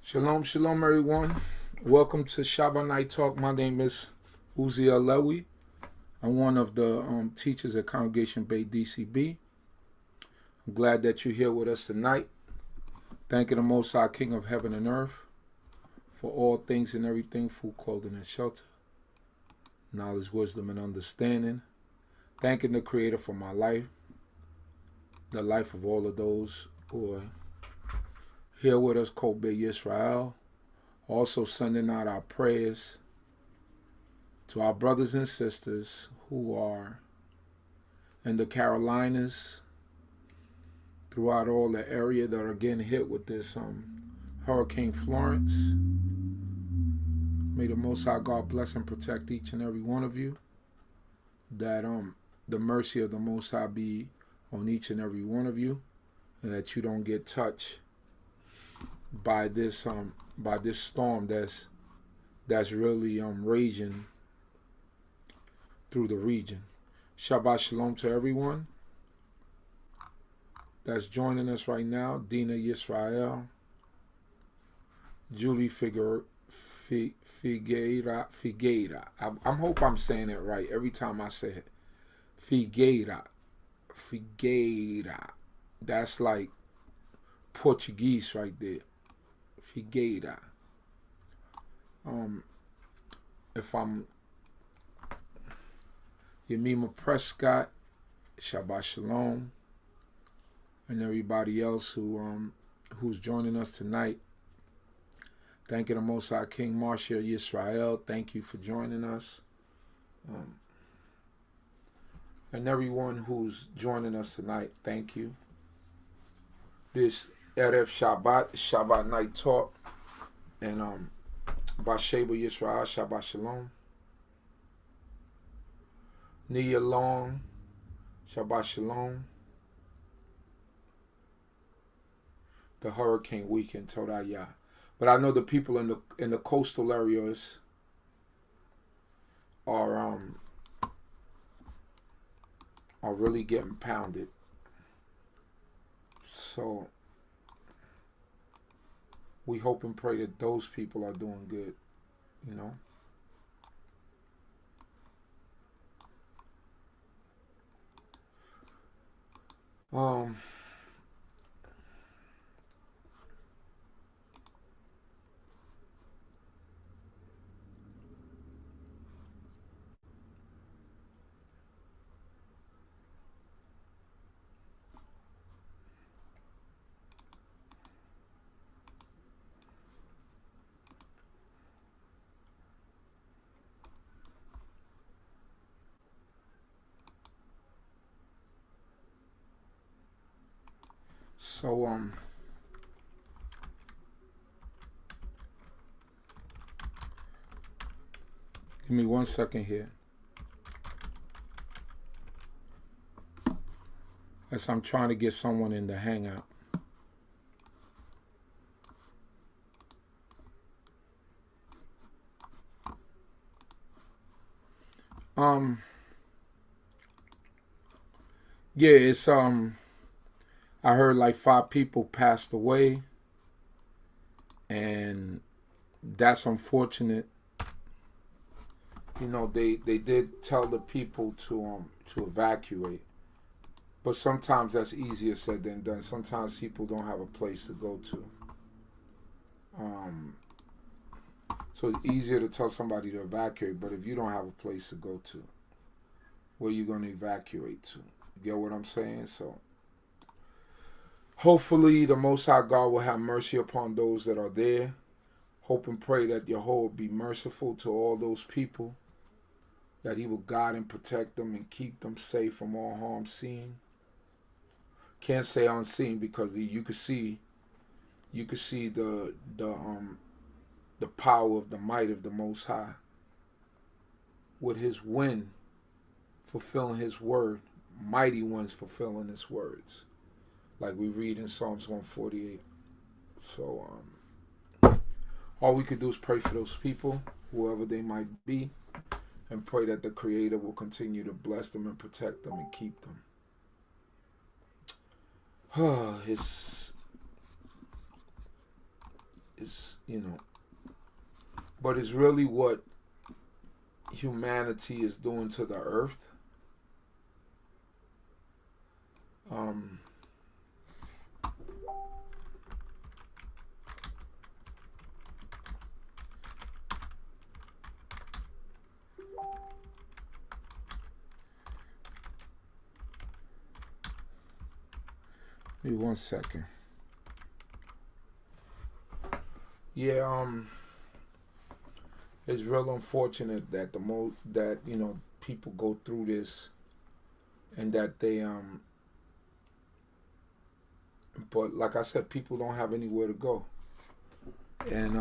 Shalom, shalom, everyone. Welcome to Shabbat Night Talk. My name is Uziel Lewy. I'm one of the teachers at Congregation Bay DCB. I'm glad that you're here with us tonight. Thanking the Most High King of Heaven and Earth for all things and everything, food, clothing, and shelter, knowledge, wisdom, and understanding. Thanking the Creator for my life, the life of all of those who are here with us, Kobe Yisrael. Also sending out our prayers to our brothers and sisters who are in the Carolinas, throughout all the area that are getting hit with this Hurricane Florence. May the Most High God bless and protect each and every one of you. That the mercy of the Most High be on each and every one of you, and that you don't get touched by this storm that's really raging through the region. Shabbat shalom to everyone that's joining us right now. Dina Yisrael, Julie Figueira. I hope I'm saying it right every time I say it. Figueira. That's like Portuguese right there. Figueira. If I'm Yemima Prescott, Shabbat Shalom, and everybody else who's joining us tonight. Thanking the Most High King Marshall Yisrael. Thank you for joining us. And everyone who's joining us tonight, thank you. This Erev Shabbat Night Talk, and Basheba Yisrael, Shabbat Shalom. Nia Long, Shabbat Shalom. The hurricane weekend, Todayah. But I know the people in the coastal areas are really getting pounded. So we hope and pray that those people are doing good, you know. So give me 1 second here, as I'm trying to get someone in the hangout. Yeah, it's I heard like 5 people passed away, and that's unfortunate. You know, they did tell the people to evacuate, but sometimes that's easier said than done. Sometimes people don't have a place to go to. So it's easier to tell somebody to evacuate, but if you don't have a place to go to, where you going to evacuate to? You get what I'm saying? So hopefully the Most High God will have mercy upon those that are there. Hope and pray that Yehovah will be merciful to all those people, that He will guide and protect them and keep them safe from all harm seen. Can't say unseen, because you could see the power of the might of the Most High, with His wind fulfilling His word, mighty ones fulfilling His words, like we read in Psalms 148. So all we could do is pray for those people, whoever they might be, and pray that the Creator will continue to bless them and protect them and keep them. It's you know, but it's really what humanity is doing to the earth. Um, Give me 1 second. Yeah, it's real unfortunate that that people go through this, and that they but like I said, people don't have anywhere to go, and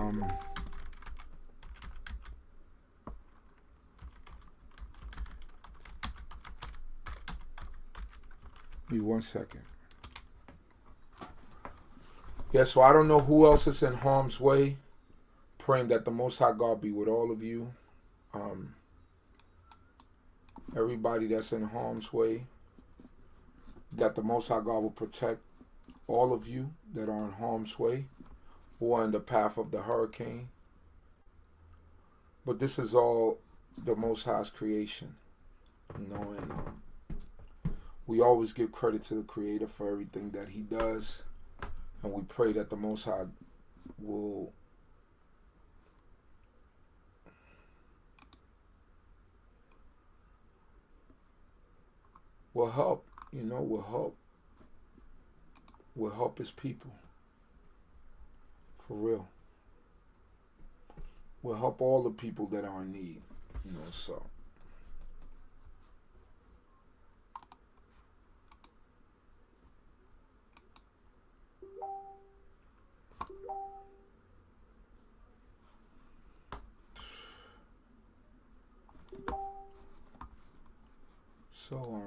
give me 1 second. Yeah, so I don't know who else is in harm's way. Praying that the Most High God be with all of you. Everybody that's in harm's way, that the Most High God will protect all of you that are in harm's way or in the path of the hurricane. But this is all the Most High's creation, and we always give credit to the Creator for everything that He does, and we pray that the Most High will help, will help His people, for real. Will help all the people that are in need, so. So,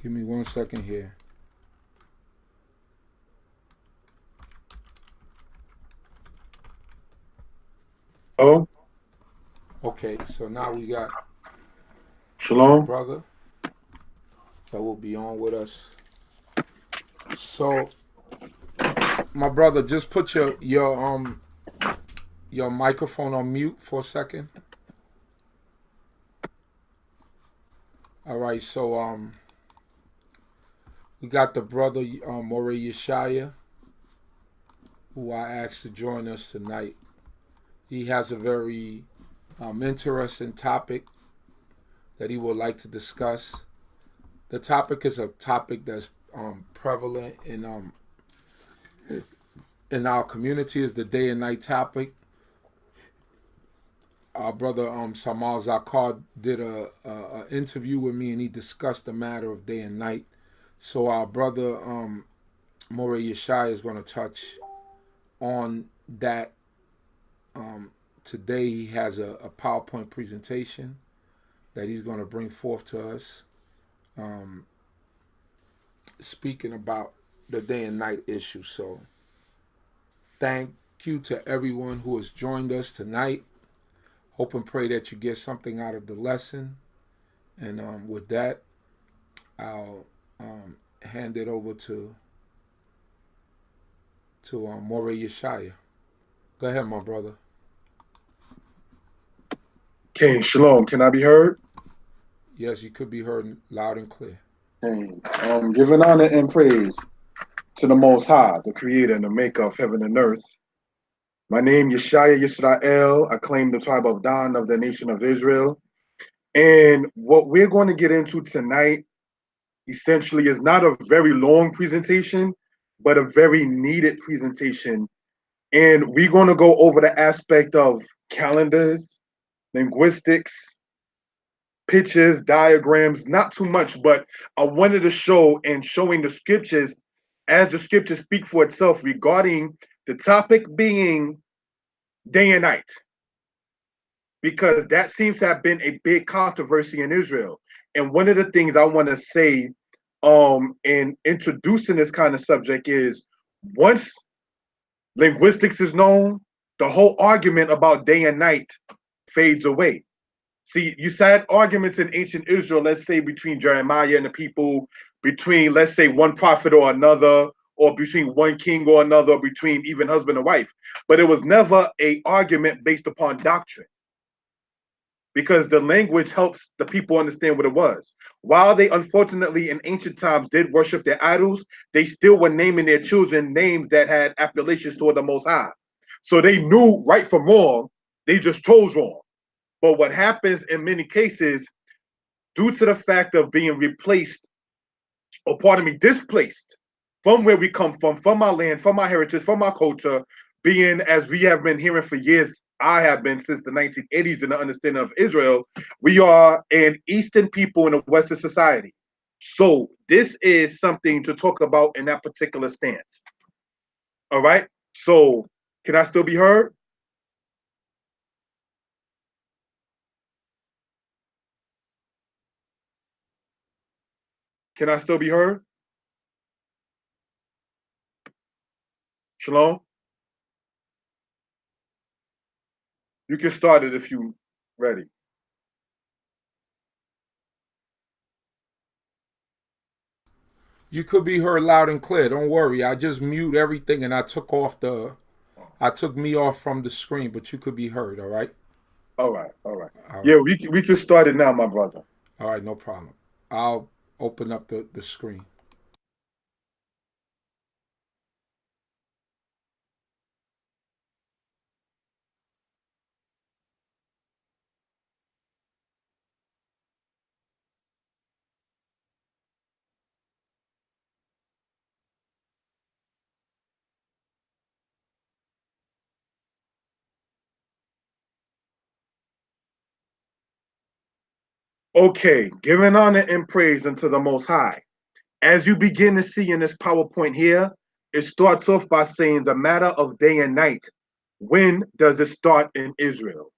give me 1 second here. Oh, Okay, so now we got shalom. brother that will be on with us. So, my brother, just put your microphone on mute for a second. All right, so we got the brother Moreh Yeshaya, who I asked to join us tonight. He has a very interesting topic that he would like to discuss. The topic is a topic that's prevalent in our community. Is the day and night topic. Our brother Samal Zakar did a interview with me, and he discussed the matter of day and night. So our brother Moreh Yeshaya is going to touch on that. Today he has a PowerPoint presentation that he's going to bring forth to us, speaking about the day and night issue. So thank you to everyone who has joined us tonight. Hope and pray that you get something out of the lesson. And with that, I'll hand it over to Moreh Yeshaya. Go ahead, my brother. Okay, shalom. Can I be heard? Yes, you could be heard loud and clear. Hey, giving honor and praise to the Most High, the Creator and the Maker of heaven and earth. My name is Yeshaya Yisrael. I claim the tribe of Dan of the nation of Israel. And what we're going to get into tonight essentially is not a very long presentation, but a very needed presentation. And we're going to go over the aspect of calendars, linguistics, pictures, diagrams, not too much, but I wanted to show and showing the scriptures as the scriptures speak for itself regarding the topic being day and night, because that seems to have been a big controversy in Israel. And one of the things I want to say in introducing this kind of subject is once linguistics is known, the whole argument about day and night fades away. See, you had arguments in ancient Israel, let's say between Jeremiah and the people, between, let's say, one prophet or another, or between one king or another, or between even husband and wife. But it was never an argument based upon doctrine, because the language helps the people understand what it was. While they unfortunately in ancient times did worship their idols, they still were naming their children names that had appellations toward the Most High. So they knew right from wrong, they just chose wrong. But what happens in many cases, due to the fact of being replaced, or pardon me, displaced from where we come from our land, from our heritage, from our culture, being as we have been hearing for years, I have been since the 1980s in the understanding of Israel, we are an Eastern people in a Western society. So this is something to talk about in that particular stance. All right. So can I still be heard? Can I still be heard? Shalom. You can start it if you ready. You could be heard loud and clear. Don't worry. I just mute everything and I took me off from the screen, but you could be heard, all right? All right, all right. All Yeah, right. we can start it now, my brother. All right, no problem. I'll open up the screen. Okay, giving honor and praise unto the Most High. As you begin to see in this PowerPoint here, it starts off by saying the matter of day and night. When does it start in Israel?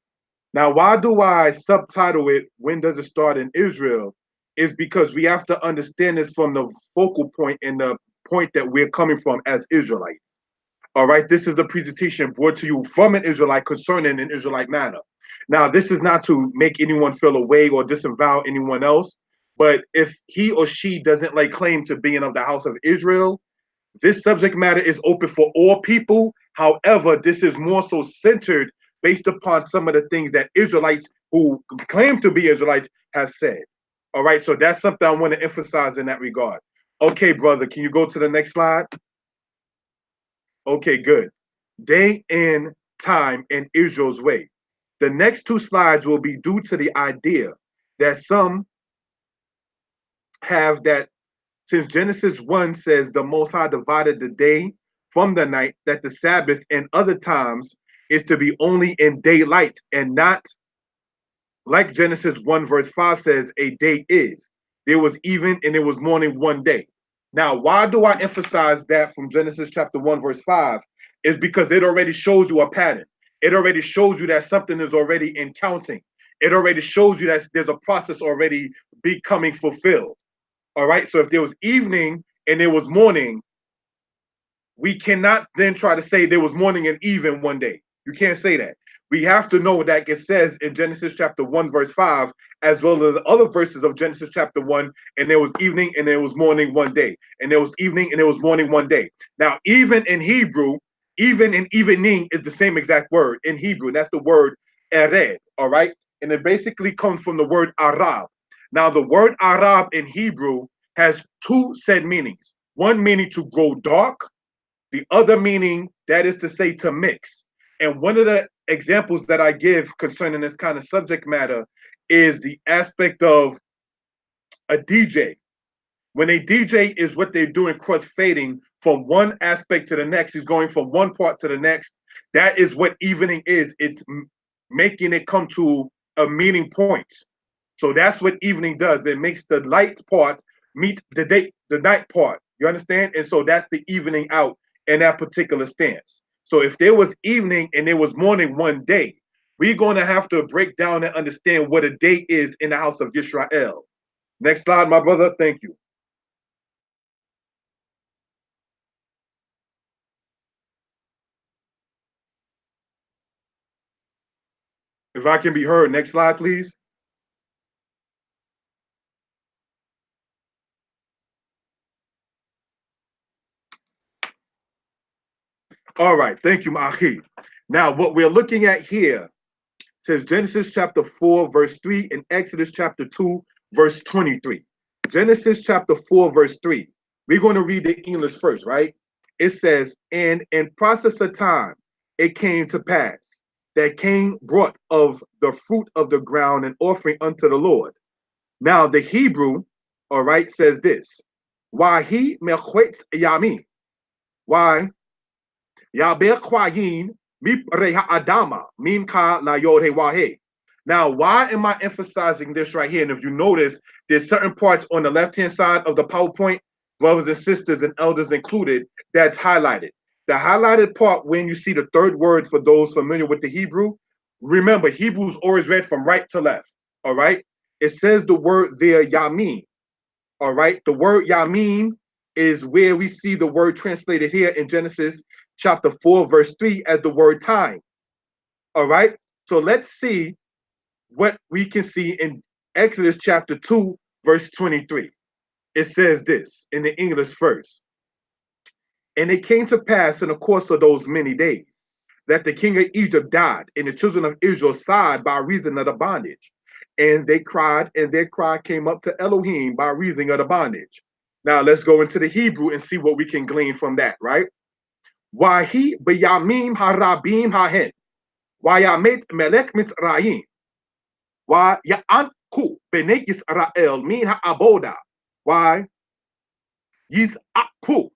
Now, why do I subtitle it, When Does It Start in Israel? Is because we have to understand this from the focal point and the point that we're coming from as Israelites. All right, this is a presentation brought to you from an Israelite concerning an Israelite matter. Now, this is not to make anyone feel away or disavow anyone else, but if he or she doesn't lay claim to being of the house of Israel, this subject matter is open for all people. However, this is more so centered based upon some of the things that Israelites who claim to be Israelites have said. All right, so that's something I want to emphasize in that regard. Okay, brother, can you go to the next slide? Okay, good. Day and time in Israel's way. The next two slides will be due to the idea that some have that since Genesis 1 says the Most High divided the day from the night, that the Sabbath and other times is to be only in daylight and not like Genesis 1 verse 5 says a day is. There was even and there was morning one day. Now, why do I emphasize that from Genesis chapter 1 verse 5? Is because it already shows you a pattern. It already shows you that something is already in counting. It already shows you that there's a process already becoming fulfilled. All right. So if there was evening and there was morning, we cannot then try to say there was morning and even one day. You can't say that. We have to know that it says in Genesis chapter 1, verse 5, as well as the other verses of Genesis chapter 1, and there was evening and there was morning one day, and there was evening and there was morning one day. Now, even in Hebrew, even in evening is the same exact word in Hebrew. That's the word ered, all right? And it basically comes from the word Arab. Now, the word Arab in Hebrew has two said meanings. One meaning to grow dark, the other meaning, that is to say, to mix. And one of the examples that I give concerning this kind of subject matter is the aspect of a DJ. When a DJ is what they're doing, cross fading from one aspect to the next, he's going from one part to the next. That is what evening is. It's making it come to a meeting point. So that's what evening does. It makes the light part meet the night part. You understand? And so that's the evening out in that particular stance. So if there was evening and there was morning one day, we're going to have to break down and understand what a day is in the house of Israel. Next slide, my brother. Thank you. If I can be heard, next slide, please. All right, thank you, Mahi. Now, what we're looking at here says Genesis chapter 4, verse 3, and Exodus chapter 2, verse 23. Genesis chapter 4, verse 3. We're going to read the English first, right? It says, and in process of time, it came to pass that Cain brought of the fruit of the ground an offering unto the Lord. Now, the Hebrew, all right, says this. Why he mechwetz yami? Why? Yaber kwayin mipreha adama minka la yod wahe. Now, why am I emphasizing this right here? And if you notice, there's certain parts on the left-hand side of the PowerPoint, brothers and sisters and elders included, that's highlighted. The highlighted part, when you see the third word for those familiar with the Hebrew, remember, Hebrew is always read from right to left, all right? It says the word there, yamin, all right? The word yamin is where we see the word translated here in Genesis chapter 4, verse 3 as the word time, all right? So let's see what we can see in Exodus chapter 2, verse 23. It says this in the English first. And it came to pass in the course of those many days that the king of Egypt died, and the children of Israel sighed by reason of the bondage. And they cried, and their cry came up to Elohim by reason of the bondage. Now let's go into the Hebrew and see what we can glean from that, right? Wahi b'yamim harabim hahen, wayamet melech Misraim, why ya'anku b'nei Yisrael min ha'aboda, why yiz'aku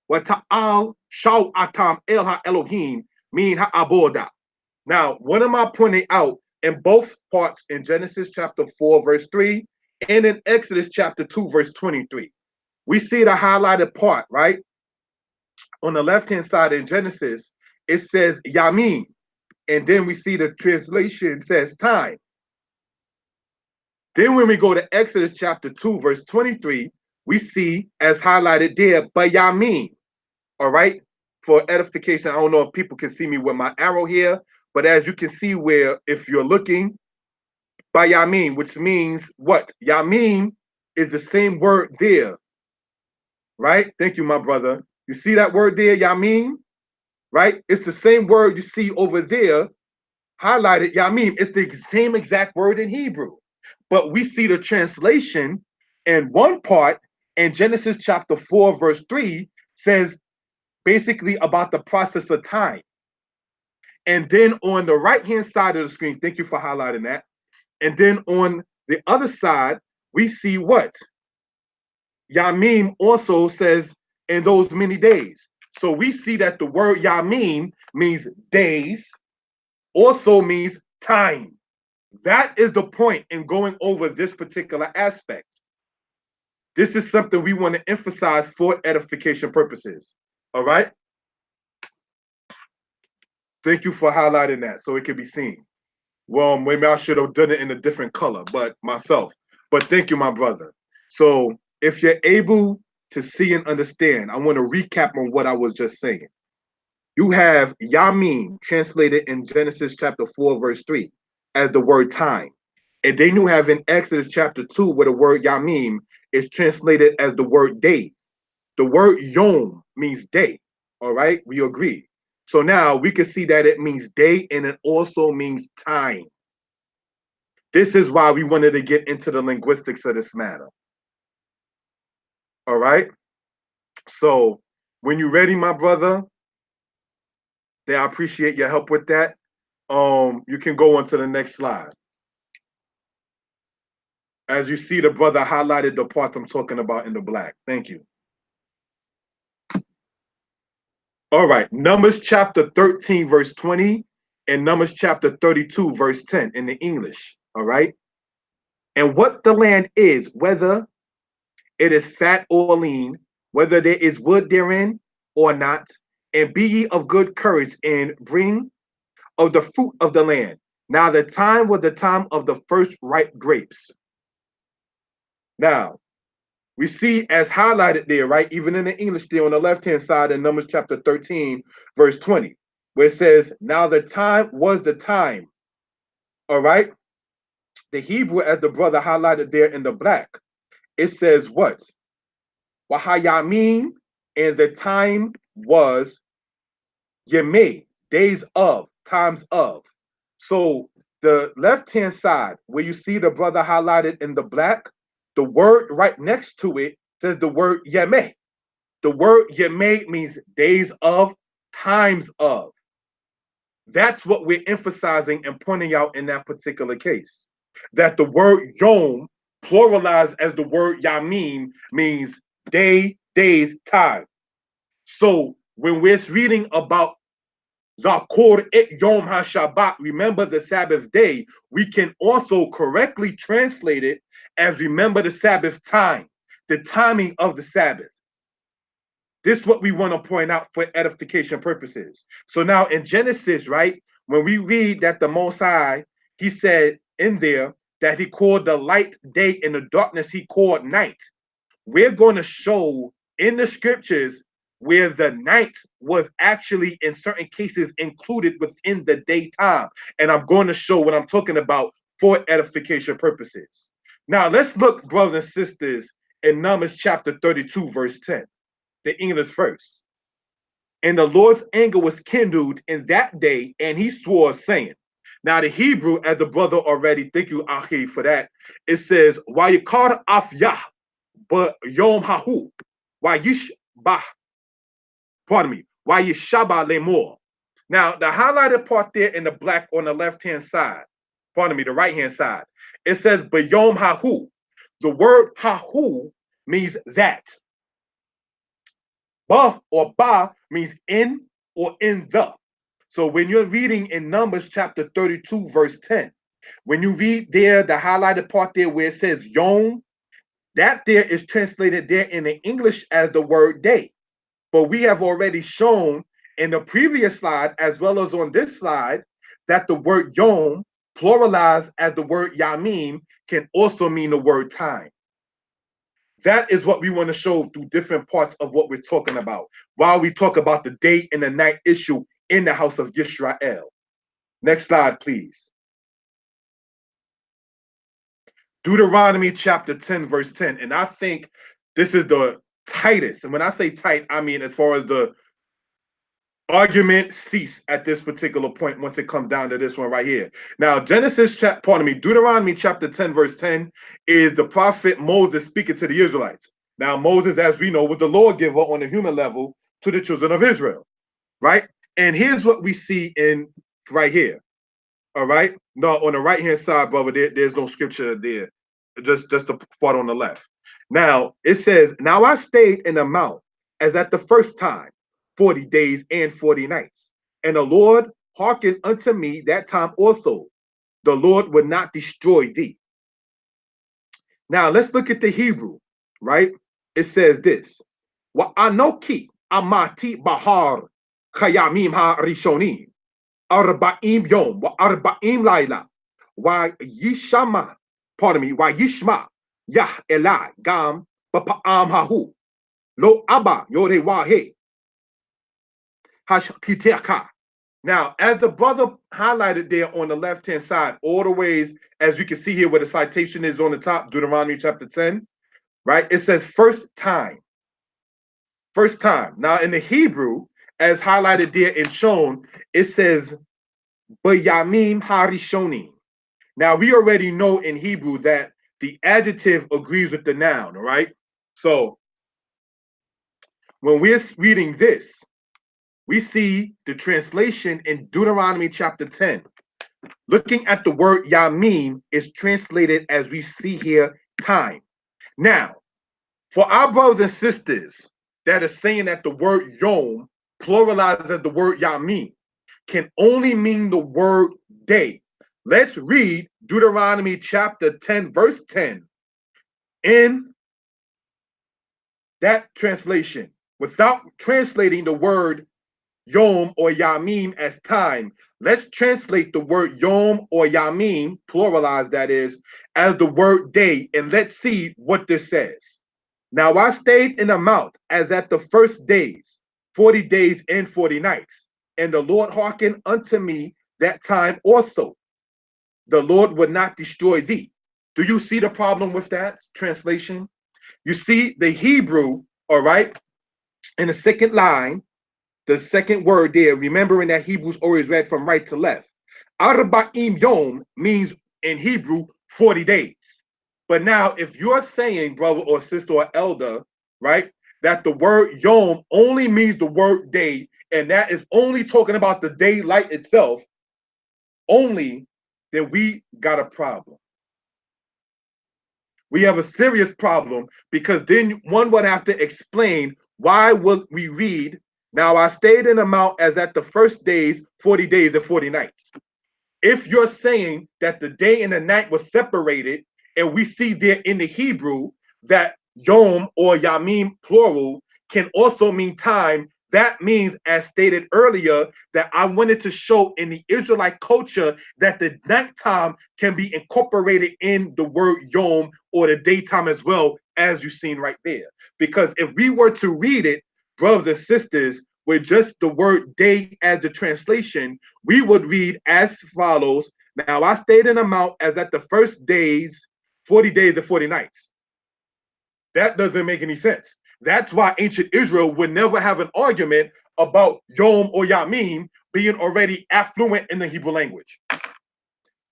wa ta'al shaw atam el ha'elohim min ha'aboda. Now, what am I pointing out in both parts in Genesis chapter 4, verse 3, and in Exodus chapter 2, verse 23? We see the highlighted part, right? On the left-hand side in Genesis, it says yamin, and then we see the translation says time. Then when we go to Exodus chapter 2, verse 23, we see as highlighted there, bayamin, all right? For edification, I don't know if people can see me with my arrow here, but as you can see where, if you're looking, bayamin, which means what? Yamin is the same word there, right? Thank you, my brother. You see that word there, yamin, right? It's the same word you see over there, highlighted, yamin. It's the same exact word in Hebrew. But we see the translation in one part in Genesis chapter 4, verse 3 says basically about the process of time. And then on the right-hand side of the screen, thank you for highlighting that. And then on the other side, we see what? Yamim also says in those many days. So we see that the word Yamim means days, also means time. That is the point in going over this particular aspect. This is something we want to emphasize for edification purposes. All right? Thank you for highlighting that so it can be seen. Well, maybe I should have done it in a different color, but myself. But thank you, my brother. So if you're able to see and understand, I want to recap on what I was just saying. You have Yamin translated in Genesis chapter 4, verse 3 as the word time. And then you have in Exodus chapter 2 where the word Yamim is translated as the word day. The word Yom means day. All right, we agree. So now we can see that it means day and it also means time. This is why we wanted to get into the linguistics of this matter. All right. So when you're ready, my brother, then I appreciate your help with that. You can go on to the next slide. As you see, the brother highlighted the parts I'm talking about in the black. Thank you. All right, Numbers chapter 13, verse 20, and Numbers chapter 32, verse 10 in the English. All right. And what the land is, whether it is fat or lean, whether there is wood therein or not, and be ye of good courage, and bring of the fruit of the land. Now the time was the time of the first ripe grapes. Now, we see as highlighted there, right, even in the English there on the left-hand side in Numbers chapter 13, verse 20, where it says, now the time was the time All right. The Hebrew, as the brother highlighted there in the black, it says what? Wahayamim, and the time was Yemei, days of, times of. So the left-hand side, where you see the brother highlighted in the black, the word right next to it says the word Yemei. The word Yemei means days of, times of. That's what we're emphasizing and pointing out in that particular case. That the word Yom, pluralized as the word Yamim, means day, days, time. So when we're reading about Zakor et Yom HaShabbat, remember the Sabbath day, we can also correctly translate it as remember the Sabbath time, the timing of the Sabbath. This is what we want to point out for edification purposes. So now in Genesis, right, when we read that the Most High, he said in there that he called the light day and the darkness he called night. We're going to show in the scriptures where the night was actually in certain cases included within the daytime. And I'm going to show what I'm talking about for edification purposes. Now let's look, brothers and sisters, in Numbers chapter 32, verse 10, the English verse. And the Lord's anger was kindled in that day, and he swore, saying, now the Hebrew, as the brother already, thank you, Achi, for that, it says, Wayikar af Yah, but Yom Hahu, Wayishbah, pardon me, Wayishaba Lemor. Now, the highlighted part there in the black on the left-hand side, pardon me, the right-hand side, it says, but Yom Hahu. The word Hahu means that. Ba or ba means in or in the. So when you're reading in Numbers chapter 32, verse 10, when you read there, the highlighted part there where it says Yom, that there is translated there in the English as the word day. But we have already shown in the previous slide, as well as on this slide, that the word Yom, pluralized as the word Yamim, can also mean the word time. That is what we want to show through different parts of what we're talking about, while we talk about the day and the night issue in the house of Yisrael. Next slide, please. Deuteronomy chapter 10, verse 10. And I think this is the tightest. And when I say tight, I mean as far as the argument cease at this particular point once it comes down to this one right here. Now, Deuteronomy chapter 10, verse 10 is the prophet Moses speaking to the Israelites. Now, Moses, as we know, was the lawgiver on the human level to the children of Israel, right? And here's what we see in right here. All right. No, on the right-hand side, brother, there's no scripture there. Just the part on the left. Now, it says, now I stayed in the mount as at the first time, 40 days and 40 nights. And the Lord hearkened unto me that time also. The Lord would not destroy thee. Now, let's look at the Hebrew, right? It says this. Wa anoki amati bahar chayamim ha-rishonim. Arba'im yom, wa arba'im laila, wa yishma, pardon me, wa yishma, yah elai, gam, ba'pa'am hahu, lo abba, yore wahe, hashkiteka. Now, as the brother highlighted there on the left-hand side, all the ways, as you can see here where the citation is on the top, Deuteronomy chapter 10, right? It says first time. First time. Now, in the Hebrew, as highlighted there and shown, it says Bayamim Harishonim. Now we already know in Hebrew that the adjective agrees with the noun, all right? So when we're reading this, we see the translation in Deuteronomy chapter 10. Looking at the word Yamim is translated as we see here, time. Now, for our brothers and sisters that are saying that the word Yom, pluralized as the word Yamim, can only mean the word day. Let's read Deuteronomy chapter 10, verse 10 in that translation without translating the word Yom or Yamim as time. Let's translate the word Yom or Yamim, pluralized that is, as the word day, and let's see what this says. Now I stayed in the mount as at the first days, 40 days and 40 nights. And the Lord hearkened unto me that time also. the Lord would not destroy thee. Do you see the problem with that translation? You see the Hebrew, all right, in the second line, the second word there, remembering that Hebrews always read from right to left. Arba'im Yom means in Hebrew 40 days. But now, if you're saying, brother or sister or elder, right, that the word Yom only means the word day, and that is only talking about the daylight itself, only, then we got a problem. We have a serious problem, because then one would have to explain why would we read, now I stayed in the mount as at the first days, 40 days and 40 nights. If you're saying that the day and the night was separated, and we see there in the Hebrew that Yom or Yamim plural can also mean time, that means, as stated earlier, that I wanted to show in the Israelite culture that the nighttime can be incorporated in the word Yom or the daytime as well, as you've seen right there. Because if we were to read it, brothers and sisters, with just the word day as the translation, we would read as follows. Now I stayed in the mount as at the first days, 40 days and 40 nights. That doesn't make any sense. That's why ancient Israel would never have an argument about Yom or Yamim being already affluent in the Hebrew language.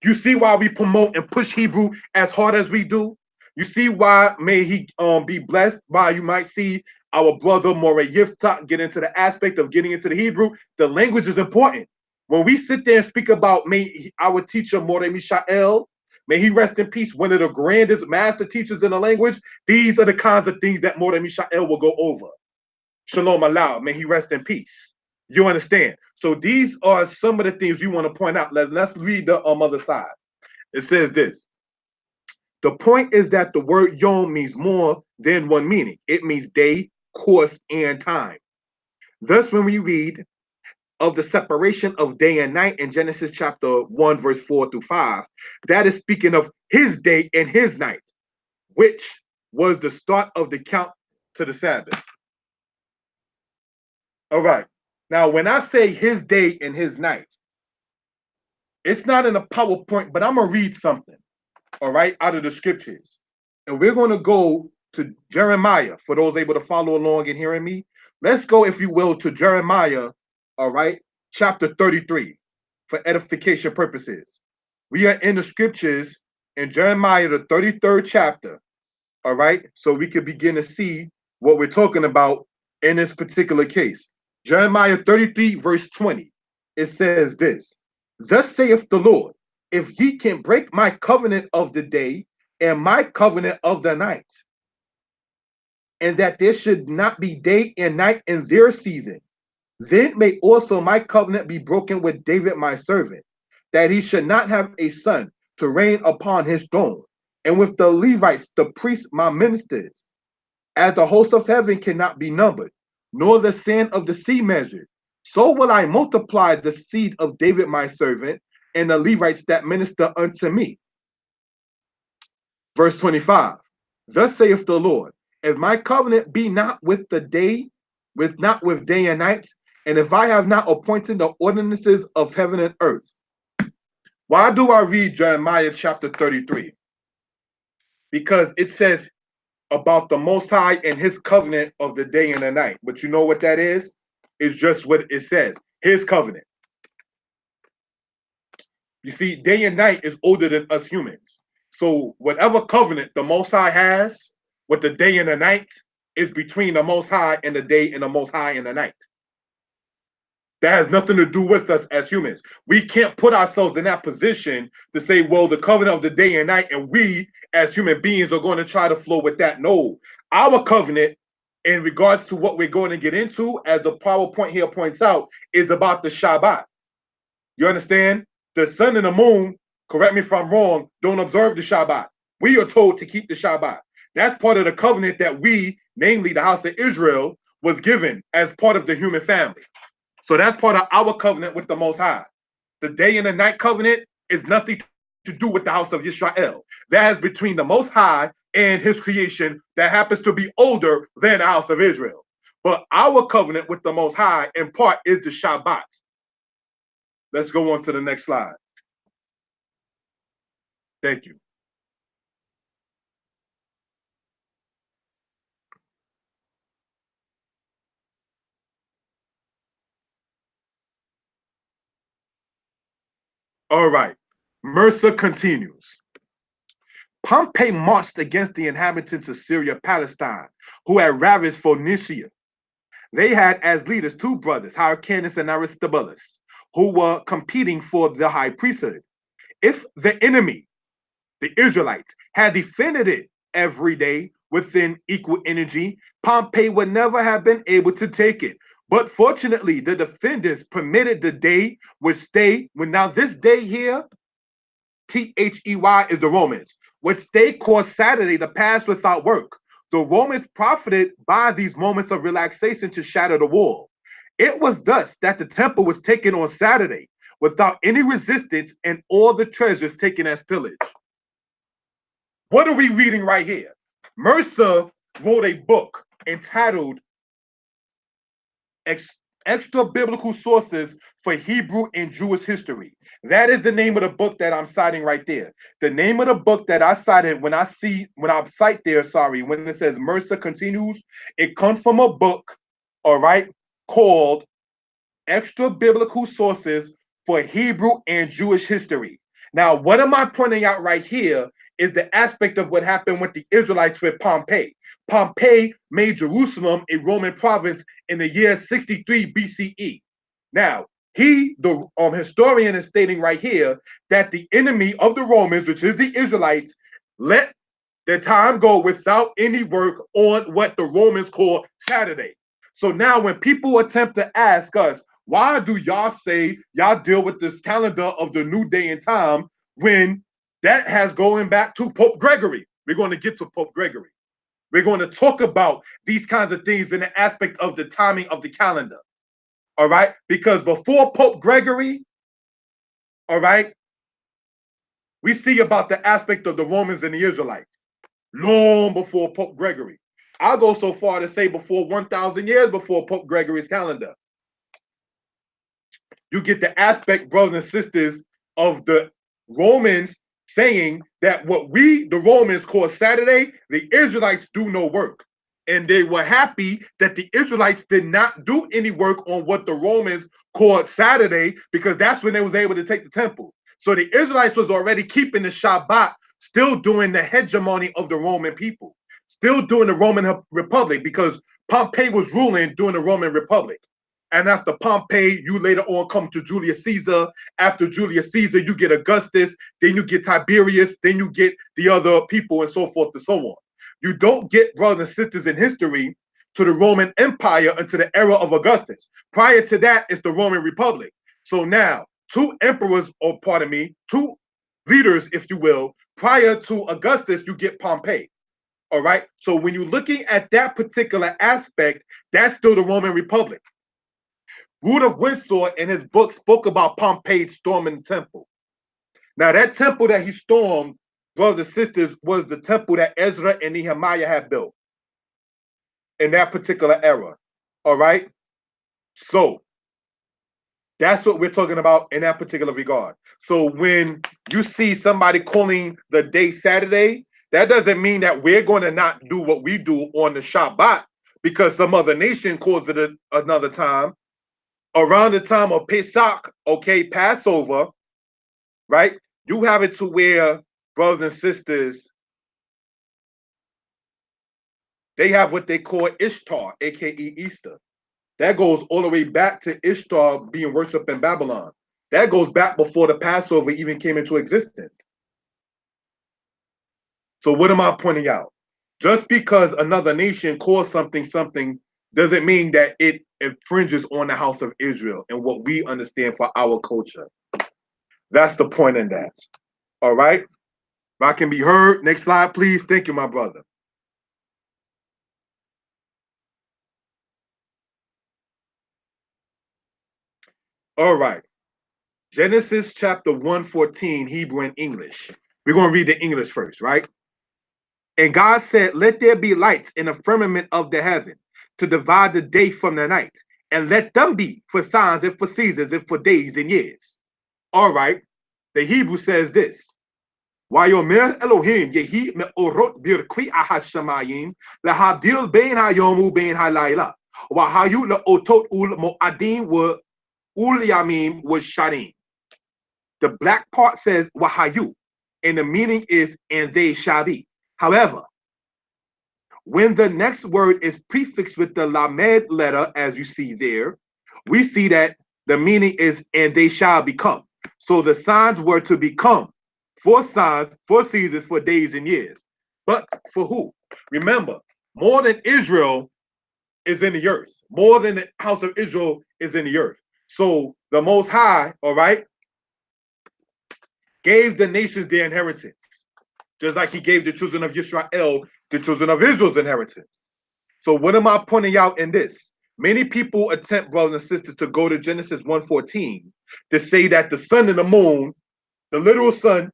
You see why we promote and push Hebrew as hard as we do? You see why, may he be blessed, why you might see our brother Moreh Yiftach get into the aspect of getting into the Hebrew. The language is important. When we sit there and speak about, may our teacher Moreh Mishael, may he rest in peace, one of the grandest master teachers in the language, these are the kinds of things that Moreh Mishael will go over. Shalom Alau, may he rest in peace. You understand? So these are some of the things we want to point out. Let's read the other side. It says this. The point is that the word Yom means more than one meaning. It means day, course, and time. Thus, when we read of the separation of day and night in Genesis chapter 1, verse 4 through 5, that is speaking of his day and his night, which was the start of the count to the Sabbath. All right. Now, when I say his day and his night, it's not in a PowerPoint, but I'm going to read something, all right, out of the scriptures. And we're going to go to Jeremiah, for those able to follow along and hearing me. Let's go, if you will, to Jeremiah, all right, chapter 33, for edification purposes. We are in the scriptures in Jeremiah, the 33rd chapter, all right, so we can begin to see what we're talking about in this particular case. Jeremiah 33, verse 20, it says this, thus saith the Lord, if ye can break my covenant of the day and my covenant of the night, and that there should not be day and night in their season, then may also my covenant be broken with David my servant, that he should not have a son to reign upon his throne, and with the Levites, the priests, my ministers, as the host of heaven cannot be numbered, nor the sand of the sea measured, so will I multiply the seed of David my servant, and the Levites that minister unto me. Verse 25, thus saith the Lord, if my covenant be not with the day, not with day and night, and if I have not appointed the ordinances of heaven and earth. Why do I read Jeremiah chapter 33? Because it says about the Most High and his covenant of the day and the night. But you know what that is? It's just what it says, his covenant. You see, day and night is older than us humans. So whatever covenant the Most High has with the day and the night is between the Most High and the day and the Most High and the night. That has nothing to do with us as humans. We can't put ourselves in that position to say, well, the covenant of the day and night, and we as human beings are going to try to flow with that. No, our covenant in regards to what we're going to get into, as the PowerPoint here points out, is about the Shabbat. You understand? The sun and the moon, correct me if I'm wrong, don't observe the Shabbat. We are told to keep the Shabbat. That's part of the covenant that we, namely the house of Israel, was given as part of the human family. So that's part of our covenant with the Most High. The day and the night covenant is nothing to do with the house of Israel. That is between the Most High and his creation that happens to be older than the house of Israel. But our covenant with the Most High, in part, is the Shabbat. Let's go on to the next slide. Thank you. All right. Mercer continues. Pompey marched against the inhabitants of Syria, Palestine, who had ravaged Phoenicia. They had as leaders two brothers, Hyrcanus and Aristobulus, who were competing for the high priesthood. If the enemy, the Israelites, had defended it every day within equal energy, Pompey would never have been able to take it. But fortunately, the defenders permitted the day which stay, when now this day here, THEY is the Romans, which they caused Saturday to pass without work. The Romans profited by these moments of relaxation to shatter the wall. It was thus that the temple was taken on Saturday without any resistance and all the treasures taken as pillage. What are we reading right here? Mercer wrote a book entitled Extra Biblical Sources for Hebrew and Jewish History. That is the name of the book that I'm citing right there. The name of the book that I cited when I cite there, when it says Mercer continues, it comes from a book, all right, called Extra Biblical Sources for Hebrew and Jewish History. Now, what am I pointing out right here is the aspect of what happened with the Israelites with Pompey. Pompey made Jerusalem a Roman province in the year 63 BCE. Now, the historian is stating right here that the enemy of the Romans, which is the Israelites, let their time go without any work on what the Romans call Saturday. So now when people attempt to ask us, why do y'all say y'all deal with this calendar of the new day and time when that has going back to Pope Gregory? We're going to get to Pope Gregory. We're going to talk about these kinds of things in the aspect of the timing of the calendar. All right? Because before Pope Gregory, all right, we see about the aspect of the Romans and the Israelites long before Pope Gregory. I'll go so far to say before 1,000 years before Pope Gregory's calendar. You get the aspect, brothers and sisters, of the Romans saying that what we, the Romans, call Saturday, the Israelites do no work. And they were happy that the Israelites did not do any work on what the Romans called Saturday, because that's when they was able to take the temple. So the Israelites was already keeping the Shabbat, still doing the hegemony of the Roman people, still doing the Roman Republic, because Pompey was ruling during the Roman Republic. And after Pompey, you later on come to Julius Caesar. After Julius Caesar, you get Augustus, then you get Tiberius, then you get the other people, and so forth and so on. You don't get, brothers and sisters, in history to the Roman Empire until the era of Augustus. Prior to that, it's the Roman Republic. So now, two emperors, or pardon me, two leaders, if you will, prior to Augustus, you get Pompey. All right? So when you're looking at that particular aspect, that's still the Roman Republic. Rudolf Windsor in his book spoke about Pompey storming the temple. Now, that temple that he stormed, brothers and sisters, was the temple that Ezra and Nehemiah had built in that particular era. All right? So, that's what we're talking about in that particular regard. So, when you see somebody calling the day Saturday, that doesn't mean that we're going to not do what we do on the Shabbat because some other nation calls it another time. Around the time of Pesach, okay, Passover, right? You have it to where, brothers and sisters, they have what they call Ishtar, aka Easter. That goes all the way back to Ishtar being worshipped in Babylon. That goes back before the Passover even came into existence. So what am I pointing out? Just because another nation calls something doesn't mean that it infringes on the house of Israel and what we understand for our culture. That's the point in that. All right? If I can be heard, next slide, please. Thank you, my brother. All right. Genesis chapter 1:14, Hebrew and English. We're going to read the English first, right? And God said, let there be lights in the firmament of the heaven to divide the day from the night, and let them be for signs and for seasons and for days and years. All right. The Hebrew says this. Wayomer Elohim Yehi me orot birkwi ahashamayim lahabil bein hayomu bein halayla. Wahayu le otot ul moadim wa ul yamim was shadim. The black part says wahayu, and the meaning is and they shall be. However, when the next word is prefixed with the lamed letter, as you see there, we see that the meaning is and they shall become. So the signs were to become for signs, for seasons, for days and years. But for who? Remember, more than Israel is in the earth. More than the house of Israel is in the earth. So the Most High, all right, gave the nations their inheritance, just like he gave the children of Israel the children of Israel's inheritance. So what am I pointing out in this? Many people attempt, brothers and sisters, to go to Genesis 1:14 to say that the sun and the moon, the literal sun,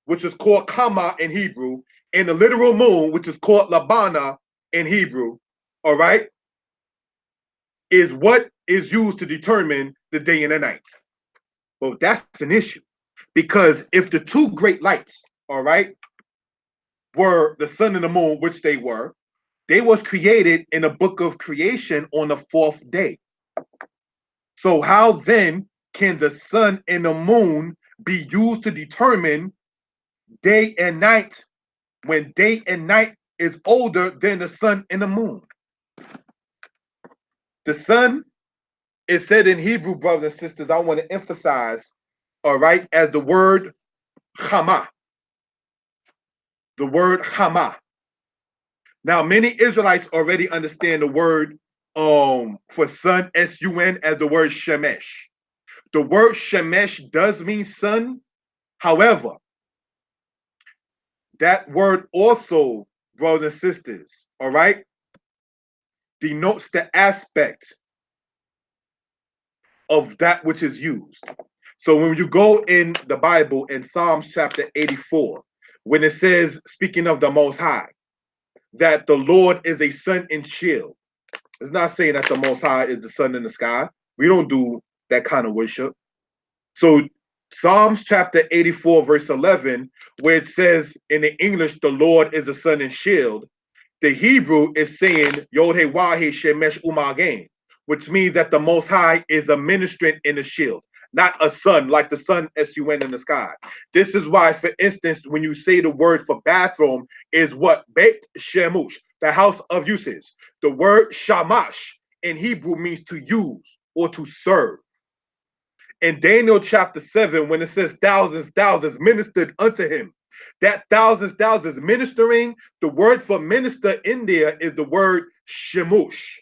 which is called Kama in Hebrew, and the literal moon, which is called Labana in Hebrew, all right, is what is used to determine the day and the night. Well, that's an issue, because if the two great lights, all right, were the sun and the moon, which they was created in the book of creation on the fourth day. So how then can the sun and the moon be used to determine day and night when day and night is older than the sun and the moon? The sun is said in Hebrew, brothers and sisters, I want to emphasize, all right, as the word Chama. The word Chama. Now, many Israelites already understand the word for sun, S-U-N, as the word Shemesh. The word Shemesh does mean sun. However, that word also, brothers and sisters, all right, denotes the aspect of that which is used. So when you go in the Bible in Psalms chapter 84, when it says, speaking of the Most High, that the Lord is a sun and shield, it's not saying that the Most High is the sun in the sky. We don't do that kind of worship. So Psalms chapter 84, verse 11, where it says in the English, the Lord is a sun and shield, the Hebrew is saying, Yod-Heh-Wah-Heh Shemesh Umagen, which means that the Most High is a ministrant in the shield, not a sun, like the sun S-U-N in the sky. This is why, for instance, when you say the word for bathroom is what? Beit Shemush, the house of uses. The word Shamash in Hebrew means to use or to serve. In Daniel chapter 7, when it says thousands ministered unto him, that thousands ministering, the word for minister in there is the word shemush.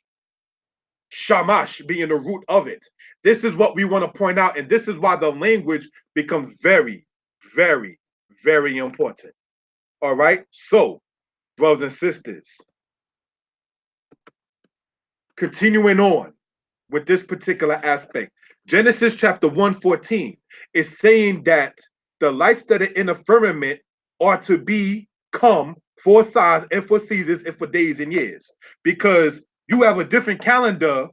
Shamash being the root of it. This is what we want to point out, and this is why the language becomes very, very, very important. All right? So, brothers and sisters, continuing on with this particular aspect, Genesis chapter 1:14 is saying that the lights that are in the firmament are to become for signs and for seasons and for days and years, because you have a different calendar,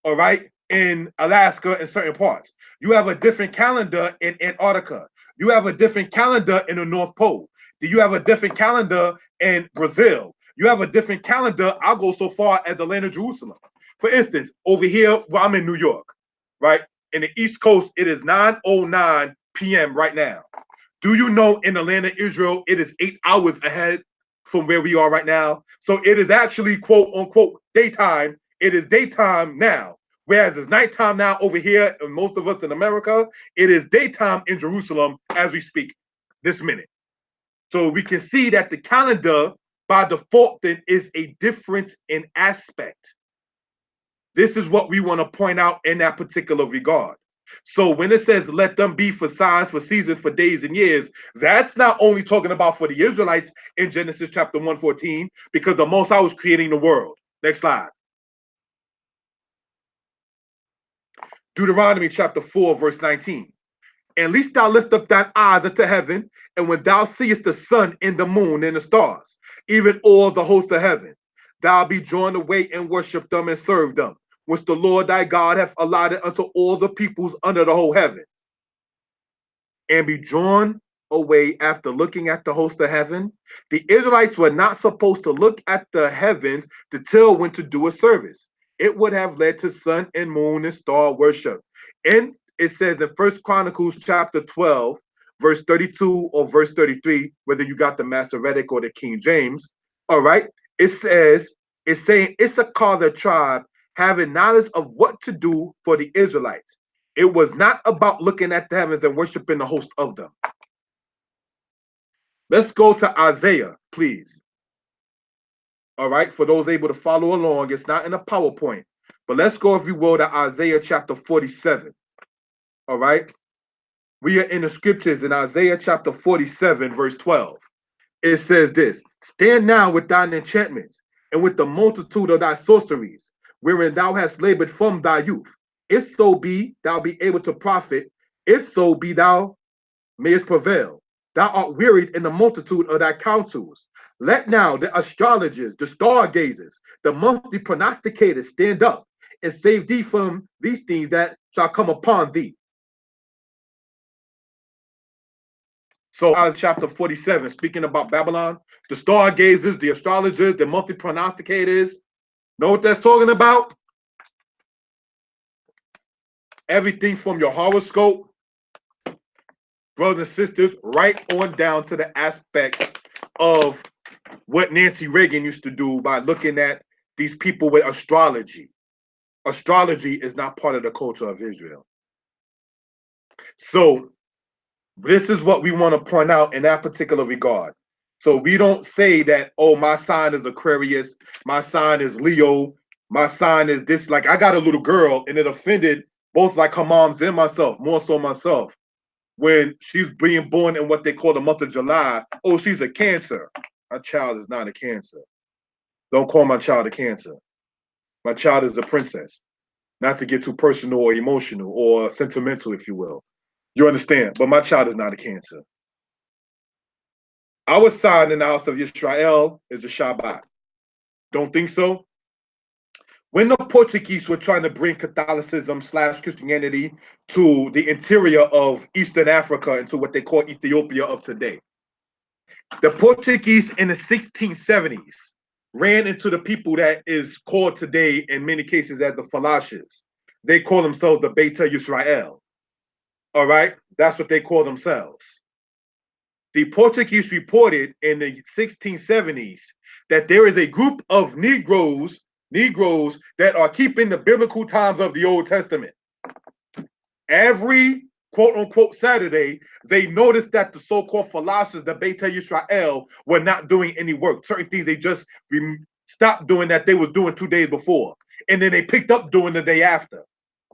all right, in Alaska and certain parts. You have a different calendar in Antarctica. You have a different calendar in the North Pole. Do you have a different calendar in Brazil? You have a different calendar. I'll go so far as the land of Jerusalem. For instance, over here, well, I'm in New York, right? In the East Coast, it is 9:09 p.m. right now. Do you know in the land of Israel, it is 8 hours ahead from where we are right now? So it is actually, quote unquote, daytime. It is daytime now. Whereas it's nighttime now over here, and most of us in America, it is daytime in Jerusalem as we speak this minute. So we can see that the calendar by default then is a difference in aspect. This is what we want to point out in that particular regard. So when it says, let them be for signs, for seasons, for days and years, that's not only talking about for the Israelites in Genesis chapter 1:14, because the Most High was creating the world. Next slide. Deuteronomy chapter 4, verse 19. At least thou lift up thine eyes unto heaven, and when thou seest the sun and the moon and the stars, even all the host of heaven, thou be drawn away and worship them and serve them, which the Lord thy God hath allotted unto all the peoples under the whole heaven. And be drawn away after looking at the host of heaven? The Israelites were not supposed to look at the heavens to tell when to do a service. It would have led to sun and moon and star worship. And it says in First Chronicles chapter 12, verse 32 or verse 33, whether you got the Masoretic or the King James, all right, it says, it's saying Issachar the tribe having knowledge of what to do for the Israelites. It was not about looking at the heavens and worshiping the host of them. Let's go to Isaiah, please. All right, for those able to follow along, it's not in a PowerPoint, but let's go, if you will, to Isaiah chapter 47. All right, we are in the scriptures in Isaiah chapter 47, verse 12. It says this: stand now with thine enchantments and with the multitude of thy sorceries, wherein thou hast labored from thy youth. If so be thou be able to profit, if so be thou mayest prevail. Thou art wearied in the multitude of thy counsels. Let now the astrologers, the stargazers, the monthly prognosticators stand up and save thee from these things that shall come upon thee. So, chapter 47, speaking about Babylon, the stargazers, the astrologers, the monthly prognosticators, know what that's talking about? Everything from your horoscope, brothers and sisters, right on down to the aspect of what Nancy Reagan used to do by looking at these people with astrology. Astrology is not part of the culture of Israel. So this is what we want to point out in that particular regard. So we don't say that, oh, my sign is Aquarius, my sign is Leo, my sign is this. Like, I got a little girl and it offended both like her moms and myself, more so myself, when she's being born in what they call the month of July. Oh, she's a Cancer. My child is not a Cancer. Don't call my child a Cancer. My child is a princess. Not to get too personal or emotional or sentimental, if you will. You understand? But my child is not a Cancer. Our sign in the house of Israel is the Shabbat. Don't think so? When the Portuguese were trying to bring Catholicism / Christianity to the interior of Eastern Africa, into what they call Ethiopia of today, the Portuguese in the 1670s ran into the people that is called today in many cases as the Falashas. They call themselves the Beta Yisrael. All right, that's what they call themselves. The Portuguese reported in the 1670s that there is a group of Negroes that are keeping the biblical times of the Old Testament. Every quote unquote Saturday, they noticed that the so-called Falashas, the Beta Yisrael, were not doing any work. Certain things they just stopped doing that they was doing 2 days before. And then they picked up doing the day after.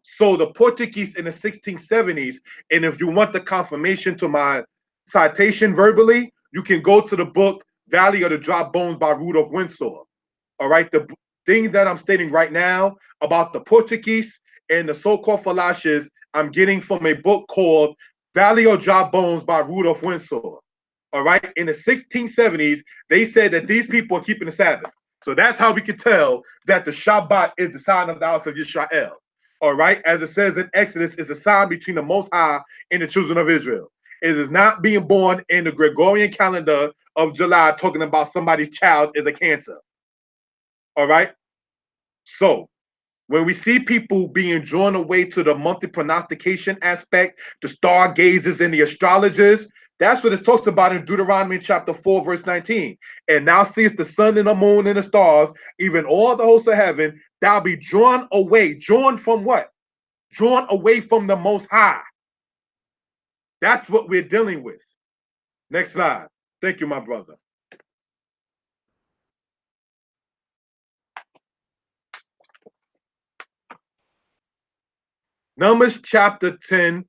So the Portuguese in the 1670s, and if you want the confirmation to my citation verbally, you can go to the book Valley of the Dry Bones by Rudolph Windsor. All right, the thing that I'm stating right now about the Portuguese and the so-called Falashas, I'm getting from a book called Valley of Dry Bones by Rudolph Windsor. All right, in the 1670s, they said that these people are keeping the Sabbath. So that's how we can tell that the Shabbat is the sign of the house of Israel. All right, as it says in Exodus, it's a sign between the Most High and the children of Israel. It is not being born in the Gregorian calendar of July, talking about somebody's child is a Cancer. All right. So when we see people being drawn away to the monthly prognostication aspect, the stargazers and the astrologers, that's what it talks about in Deuteronomy chapter 4, verse 19. And now seest the sun and the moon and the stars, even all the hosts of heaven, thou be drawn away. Drawn from what? Drawn away from the Most High. That's what we're dealing with. Next slide. Thank you, my brother. Numbers chapter 10,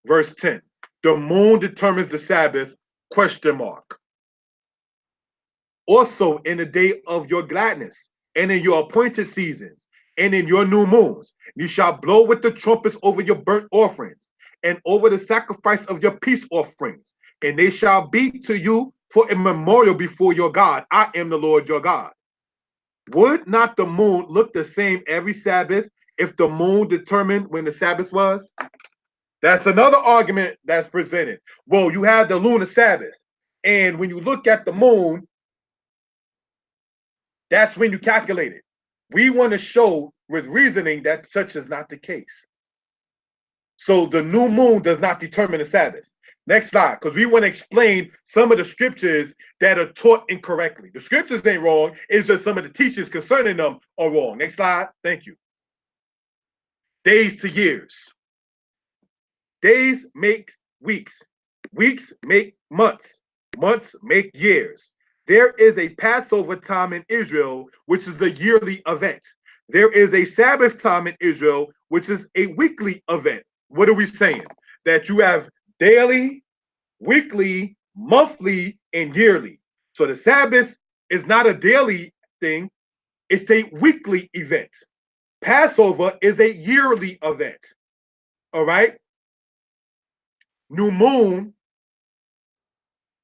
verse 10. The moon determines the Sabbath, ? Also in the day of your gladness, and in your appointed seasons, and in your new moons, you shall blow with the trumpets over your burnt offerings, and over the sacrifice of your peace offerings, and they shall be to you for a memorial before your God. I am the Lord your God. Would not the moon look the same every Sabbath if the moon determined when the Sabbath was? That's another argument that's presented. Well, you have the lunar Sabbath, and when you look at the moon, that's when you calculate it. We want to show with reasoning that such is not the case. So the new moon does not determine the Sabbath. Next slide, because we want to explain some of the scriptures that are taught incorrectly. The scriptures ain't wrong, it's just some of the teachings concerning them are wrong. Next slide, thank you. Days to years. Days make weeks. Weeks make months. Months make years. There is a Passover time in Israel, which is a yearly event. There is a Sabbath time in Israel, which is a weekly event. What are we saying? That you have daily, weekly, monthly, and yearly. So the Sabbath is not a daily thing, it's a weekly event. Passover is a yearly event. All right. New moon,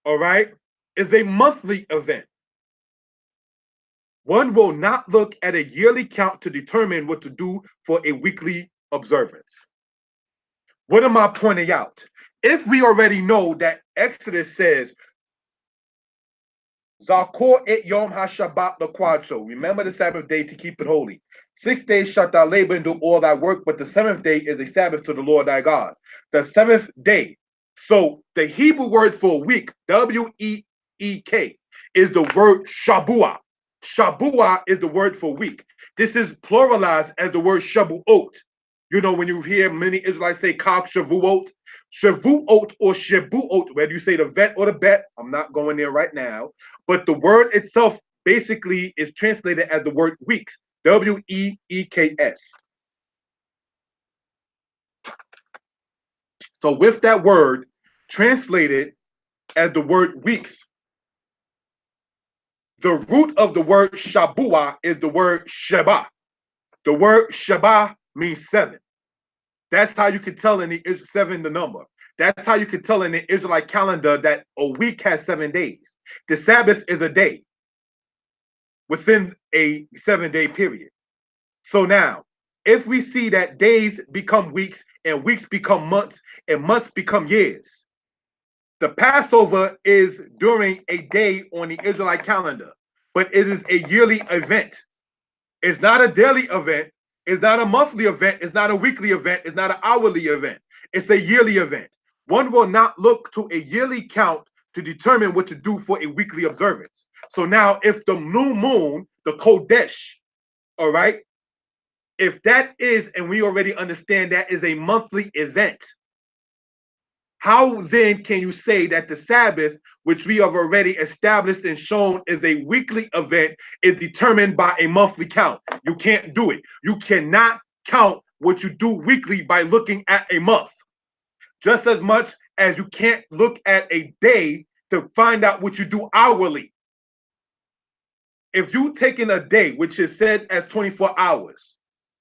all right, is a monthly event. One will not look at a yearly count to determine what to do for a weekly observance. What am I pointing out? If we already know that Exodus says, Zakor et Yom HaShabbat l'Quadso, remember the Sabbath day to keep it holy. 6 days shalt thou labor and do all thy work, but the seventh day is a Sabbath to the Lord thy God. The seventh day. So the Hebrew word for week, W-E-E-K, is the word Shabuah. Shabuah is the word for week. This is pluralized as the word Shabuot. You know, when you hear many Israelites say Kak Shavuot, Shavuot or Shabuot, whether you say the vet or the bet, I'm not going there right now, but the word itself basically is translated as the word weeks, W-E-E-K-S. So with that word translated as the word weeks, the root of the word Shabuah is the word Sheba. The word Sheba means 7. That's how you can tell in the 7 the number. That's how you can tell in the Israelite calendar that a week has 7 days. The Sabbath is a day within a 7-day period. So now, if we see that days become weeks and weeks become months and months become years, the Passover is during a day on the Israelite calendar, but it is a yearly event. It's not a daily event. It's not a monthly event. It's not a weekly event. It's not an hourly event. It's a yearly event. One will not look to a yearly count to determine what to do for a weekly observance. So now, if the new moon, the Kodesh, all right, if that is, and we already understand that is a monthly event, how then can you say that the Sabbath, which we have already established and shown is a weekly event, is determined by a monthly count? You can't do it. You cannot count what you do weekly by looking at a month. Just as much as you can't look at a day to find out what you do hourly. If you taking a day, which is said as 24 hours,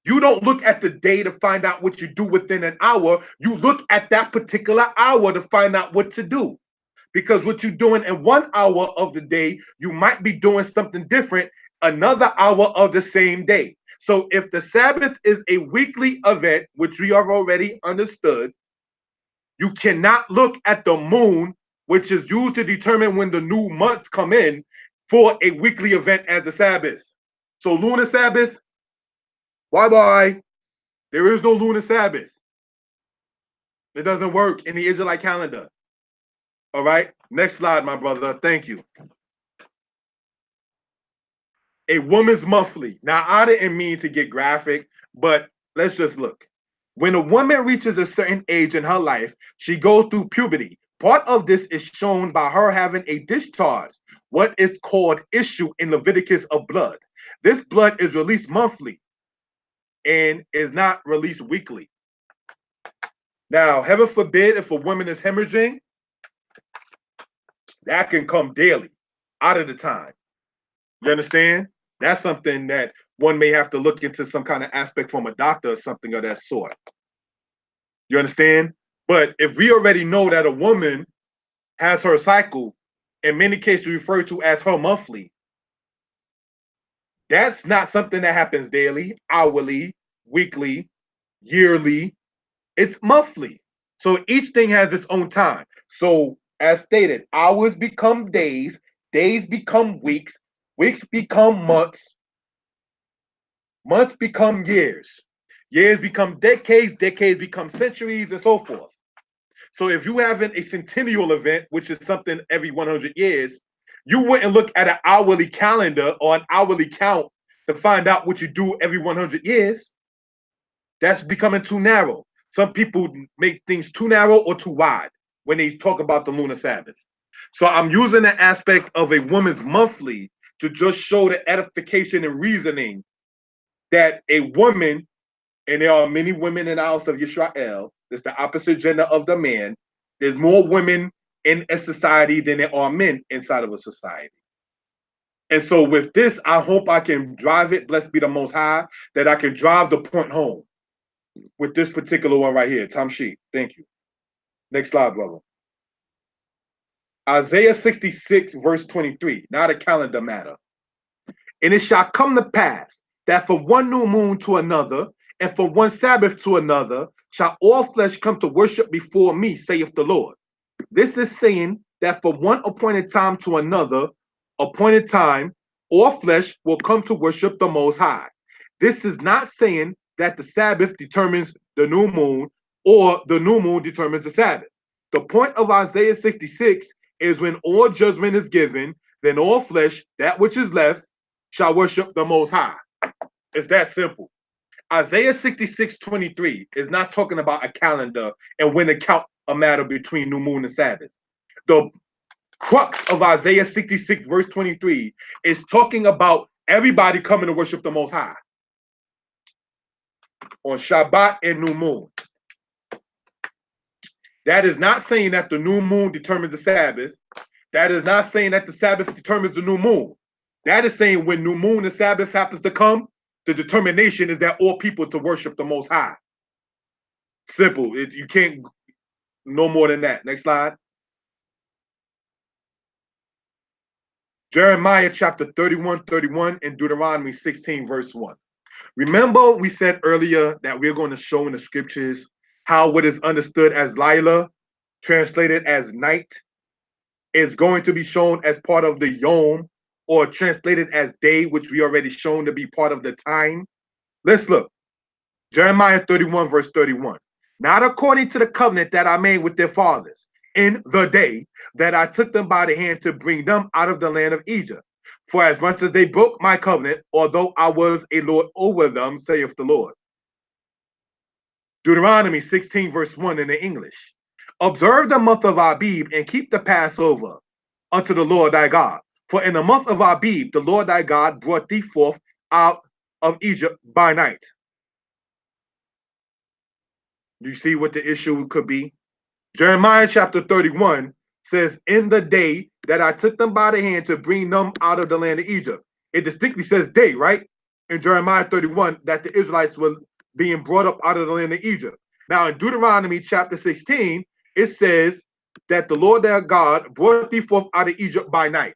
you don't look at the day to find out what you do within an hour. You look at that particular hour to find out what to do. Because what you're doing in 1 hour of the day, you might be doing something different another hour of the same day. So if the Sabbath is a weekly event, which we have already understood, you cannot look at the moon, which is used to determine when the new months come in, for a weekly event as the Sabbath. So lunar Sabbath, bye-bye. There is no lunar Sabbath. It doesn't work in the Israelite calendar. All right, next slide, my brother. Thank you. A woman's monthly. Now, I didn't mean to get graphic, but let's just look. When a woman reaches a certain age in her life, she goes through puberty. Part of this is shown by her having a discharge, what is called issue in Leviticus of blood. This blood is released monthly and is not released weekly. Now, heaven forbid if a woman is hemorrhaging, that can come daily, out of the time. You understand? That's something that one may have to look into some kind of aspect from a doctor or something of that sort. You understand? But if we already know that a woman has her cycle, in many cases referred to as her monthly, that's not something that happens daily, hourly, weekly, yearly. It's monthly. So each thing has its own time. So as stated, hours become days, days become weeks, weeks become months, months become years, years become decades, decades become centuries, and so forth. So if you have a centennial event, which is something every 100 years, you wouldn't look at an hourly calendar or an hourly count to find out what you do every 100 years. That's becoming too narrow. Some people make things too narrow or too wide when they talk about the lunar Sabbath. So I'm using the aspect of a woman's monthly to just show the edification and reasoning that a woman, and there are many women in the house of Yisrael, it's the opposite gender of the man. There's more women in a society than there are men inside of a society. And so with this, I hope I can drive it, blessed be the Most High, that I can drive the point home with this particular one right here. Tom Sheep, thank you. Next slide, brother. Isaiah 66, verse 23, not a calendar matter. And it shall come to pass that from one new moon to another, and from one Sabbath to another, shall all flesh come to worship before me, saith the Lord. This is saying that from one appointed time to another appointed time, all flesh will come to worship the Most High. This is not saying that the Sabbath determines the new moon or the new moon determines the Sabbath. The point of Isaiah 66 is when all judgment is given, then all flesh, that which is left, shall worship the Most High. It's that simple. Isaiah 66:23 is not talking about a calendar and when to count a matter between new moon and Sabbath. The crux of Isaiah 66, verse 23 is talking about everybody coming to worship the Most High on Shabbat and new moon. That is not saying that the new moon determines the Sabbath. That is not saying that the Sabbath determines the new moon. That is saying when new moon and Sabbath happens to come, the determination is that all people to worship the Most High. Simple. You can't no more than that. Next slide. Jeremiah chapter 31 and Deuteronomy 16, verse 1. Remember, we said earlier that we're going to show in the scriptures how what is understood as Lila, translated as night, is going to be shown as part of the Yom, or translated as day, which we already shown to be part of the time. Let's look. Jeremiah 31, verse 31. Not according to the covenant that I made with their fathers in the day that I took them by the hand to bring them out of the land of Egypt. For as much as they broke my covenant, although I was a Lord over them, saith the Lord. Deuteronomy 16, verse 1 in the English. Observe the month of Abib and keep the Passover unto the Lord thy God. For in the month of Abib, the Lord thy God brought thee forth out of Egypt by night. Do you see what the issue could be? Jeremiah chapter 31 says, in the day that I took them by the hand to bring them out of the land of Egypt. It distinctly says day, right? In Jeremiah 31, that the Israelites were being brought up out of the land of Egypt. Now in Deuteronomy chapter 16, it says that the Lord their God brought thee forth out of Egypt by night.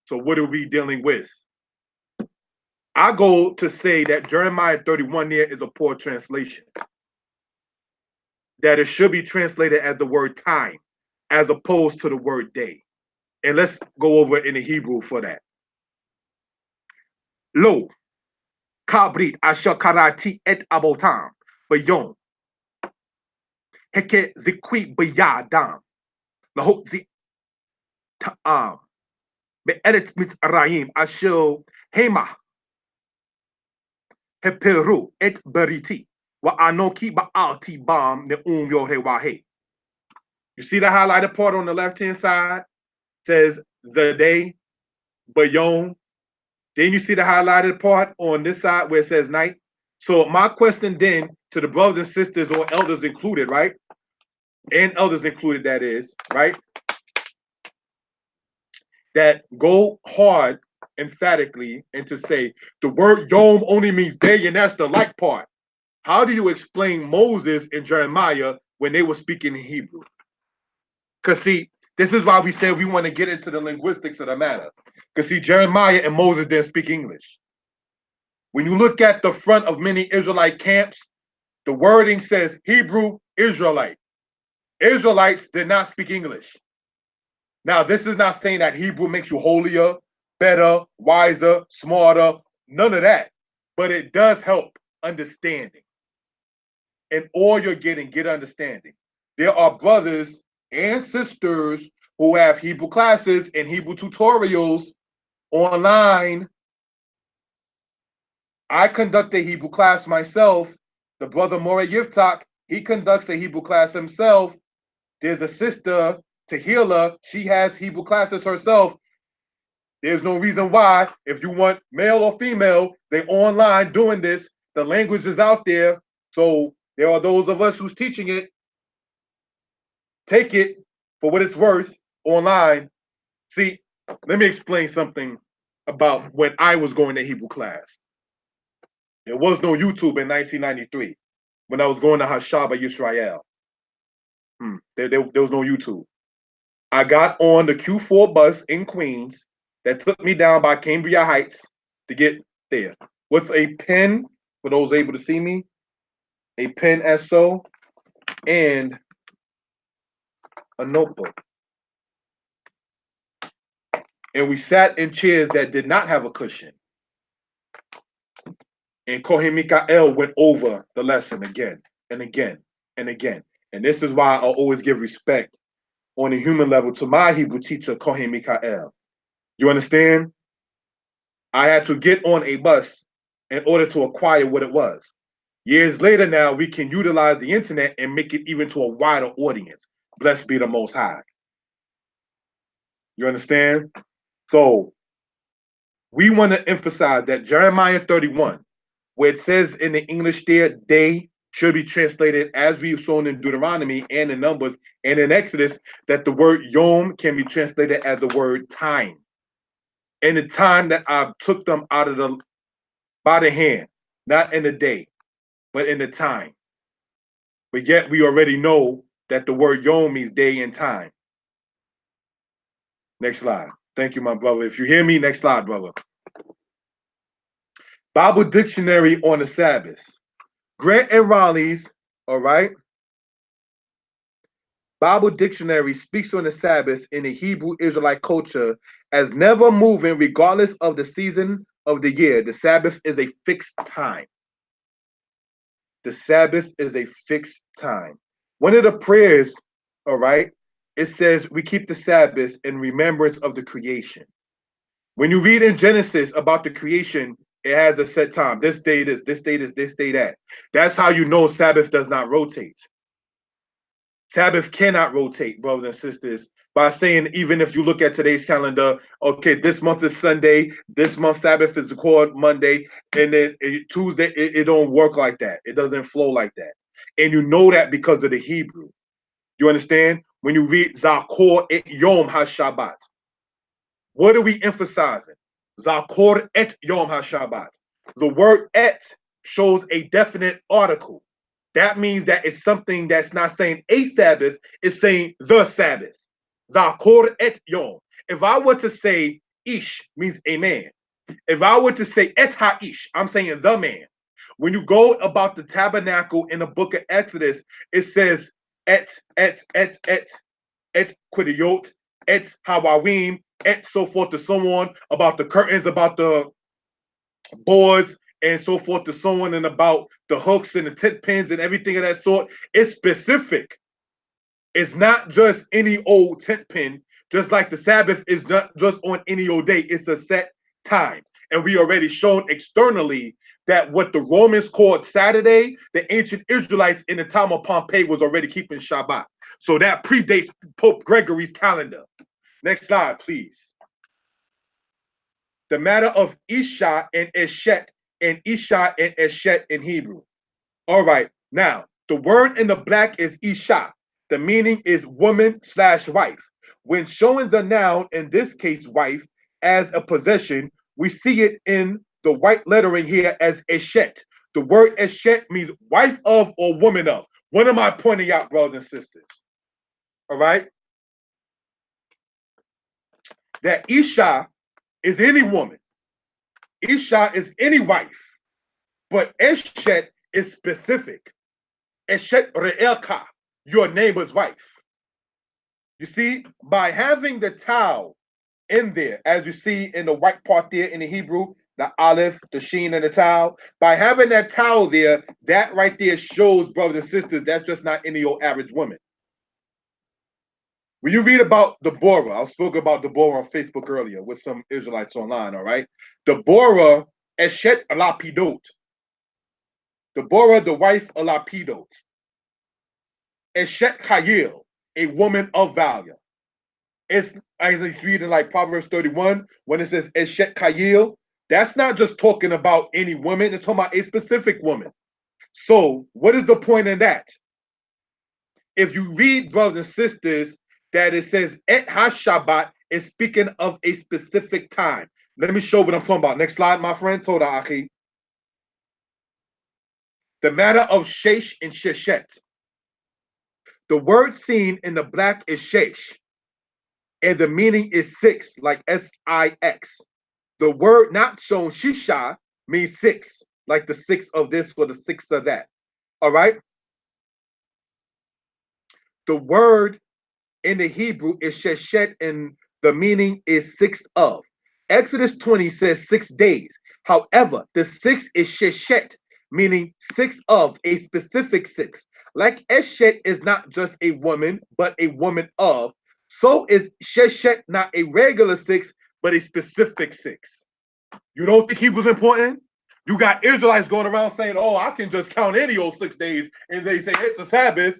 So what are we dealing with? I go to say that Jeremiah 31 there is a poor translation. That it should be translated as the word time, as opposed to the word day. And let's go over in the Hebrew for that. Lo, kabrit asher karati et abotam, bayom. Heke zikwi bayadam. Lahok zi ta'am. Be'eret mitzrayim asher hema. Heperu et beriti. Wa anoki ba'alti bam ne'um yohewahe. You see the highlighted part on the left-hand side? Says the day, bayom. Then you see the highlighted part on this side where it says night. So my question then to the brothers and sisters or elders included, right? And elders included, that is, right? That go hard emphatically and to say the word yom only means day and that's the light part. How do you explain Moses and Jeremiah when they were speaking in Hebrew? Because see, this is why we said we want to get into the linguistics of the matter. Because see, Jeremiah and Moses didn't speak English. When you look at the front of many Israelite camps, the wording says Hebrew Israelite. Israelites did not speak English. Now, this is not saying that Hebrew makes you holier, better, wiser, smarter, none of that. But it does help understanding. And all you're getting, get understanding. There are brothers and sisters who have Hebrew classes and Hebrew tutorials online. I conduct a Hebrew class myself. The brother Moreh Yiftach, he conducts a Hebrew class himself. There's a sister, Tehillah, she has Hebrew classes herself. There's no reason why, if you want male or female, they're online doing this. The language is out there. So there are those of us who's teaching it. Take it for what it's worth online. See, let me explain something about when I was going to Hebrew class. There was no YouTube in 1993 when I was going to Hashaba Yisrael. There was no YouTube. I got on the Q4 bus in Queens that took me down by Cambria Heights to get there with a pen, for those able to see me, a pen SO, and a notebook. And we sat in chairs that did not have a cushion. And Kohen Mikael went over the lesson again and again and again. And this is why I'll always give respect on a human level to my Hebrew teacher, Kohen Mikael. You understand? I had to get on a bus in order to acquire what it was. Years later now, we can utilize the internet and make it even to a wider audience. Blessed be the Most High. You understand? So we want to emphasize that Jeremiah 31, where it says in the English there, day should be translated as we've shown in Deuteronomy and in Numbers and in Exodus, that the word yom can be translated as the word time. In the time that I took them out of the by the hand, not in the day, but in the time. But yet we already know that the word yom means day and time. Next slide. Thank you, my brother. If you hear me, next slide, brother. Bible Dictionary on the Sabbath. Grant and Raleigh's, all right? Bible Dictionary speaks on the Sabbath in the Hebrew Israelite culture as never moving regardless of the season of the year. The Sabbath is a fixed time. The Sabbath is a fixed time. One of the prayers, all right, it says we keep the Sabbath in remembrance of the creation. When you read in Genesis about the creation, it has a set time. This day this day this day that. That's how you know Sabbath does not rotate. Sabbath cannot rotate, brothers and sisters, by saying, even if you look at today's calendar, okay, this month is Sunday, this month Sabbath is called Monday, and then Tuesday, it don't work like that. It doesn't flow like that. And you know that because of the Hebrew. You understand? When you read Zakor et Yom HaShabbat, what are we emphasizing? Zakor et Yom HaShabbat. The word et shows a definite article. That means that it's something that's not saying a Sabbath, it's saying the Sabbath. Zakor et Yom. If I were to say ish means a man. If I were to say et ha-ish, I'm saying the man. When you go about the tabernacle in the book of Exodus, it says et quidiyot, et hawawim, et so forth and so on, about the curtains, about the boards, and so forth and so on, and about the hooks and the tent pins and everything of that sort. It's specific. It's not just any old tent pin, just like the Sabbath is not just on any old day. It's a set time. And we already shown externally that what the Romans called Saturday, the ancient Israelites in the time of Pompey was already keeping Shabbat. So that predates Pope Gregory's calendar. Next slide, please. The matter of Isha and Eshet, and Isha and Eshet in Hebrew. All right, now the word in the black is Isha. The meaning is woman/wife. When showing the noun, in this case wife, as a possession, we see it in the white lettering here as Eshet. The word Eshet means wife of or woman of. What am I pointing out, brothers and sisters? All right, that Isha is any woman. Isha is any wife. But Eshet is specific. Eshet re'elka. your neighbor's wife. You see, by having the tau in there, as you see in the white part there in the Hebrew, the aleph, the sheen, and the tau, by having that tau there, that right there shows, brothers and sisters, that's just not any old average woman. When you read about Deborah, I spoke about Deborah on Facebook earlier with some Israelites online, all right? Deborah Eshet Lapidot. Deborah, the wife of Lapidot. Eshet Chayil, a woman of value. It's as he's reading like Proverbs 31, when it says Eshet Chayil, that's not just talking about any woman, it's talking about a specific woman. So, what is the point in that? If you read, brothers and sisters, that it says Et HaShabbat is speaking of a specific time. Let me show what I'm talking about. Next slide, my friend. Toda Aki. The matter of Shesh and Sheshet. The word seen in the black is Shesh, and the meaning is six, like S-I-X. The word not shown, Shisha, means six, like the six of this for the six of that. All right? The word in the Hebrew is Sheshet, and the meaning is six of. Exodus 20 says 6 days. However, the six is Sheshet, meaning six of, a specific six. Like Eshet is not just a woman, but a woman of. So is Sheshet not a regular six, but a specific six. You don't think he was important? You got Israelites going around saying, oh, I can just count any old 6 days, and they say it's a Sabbath.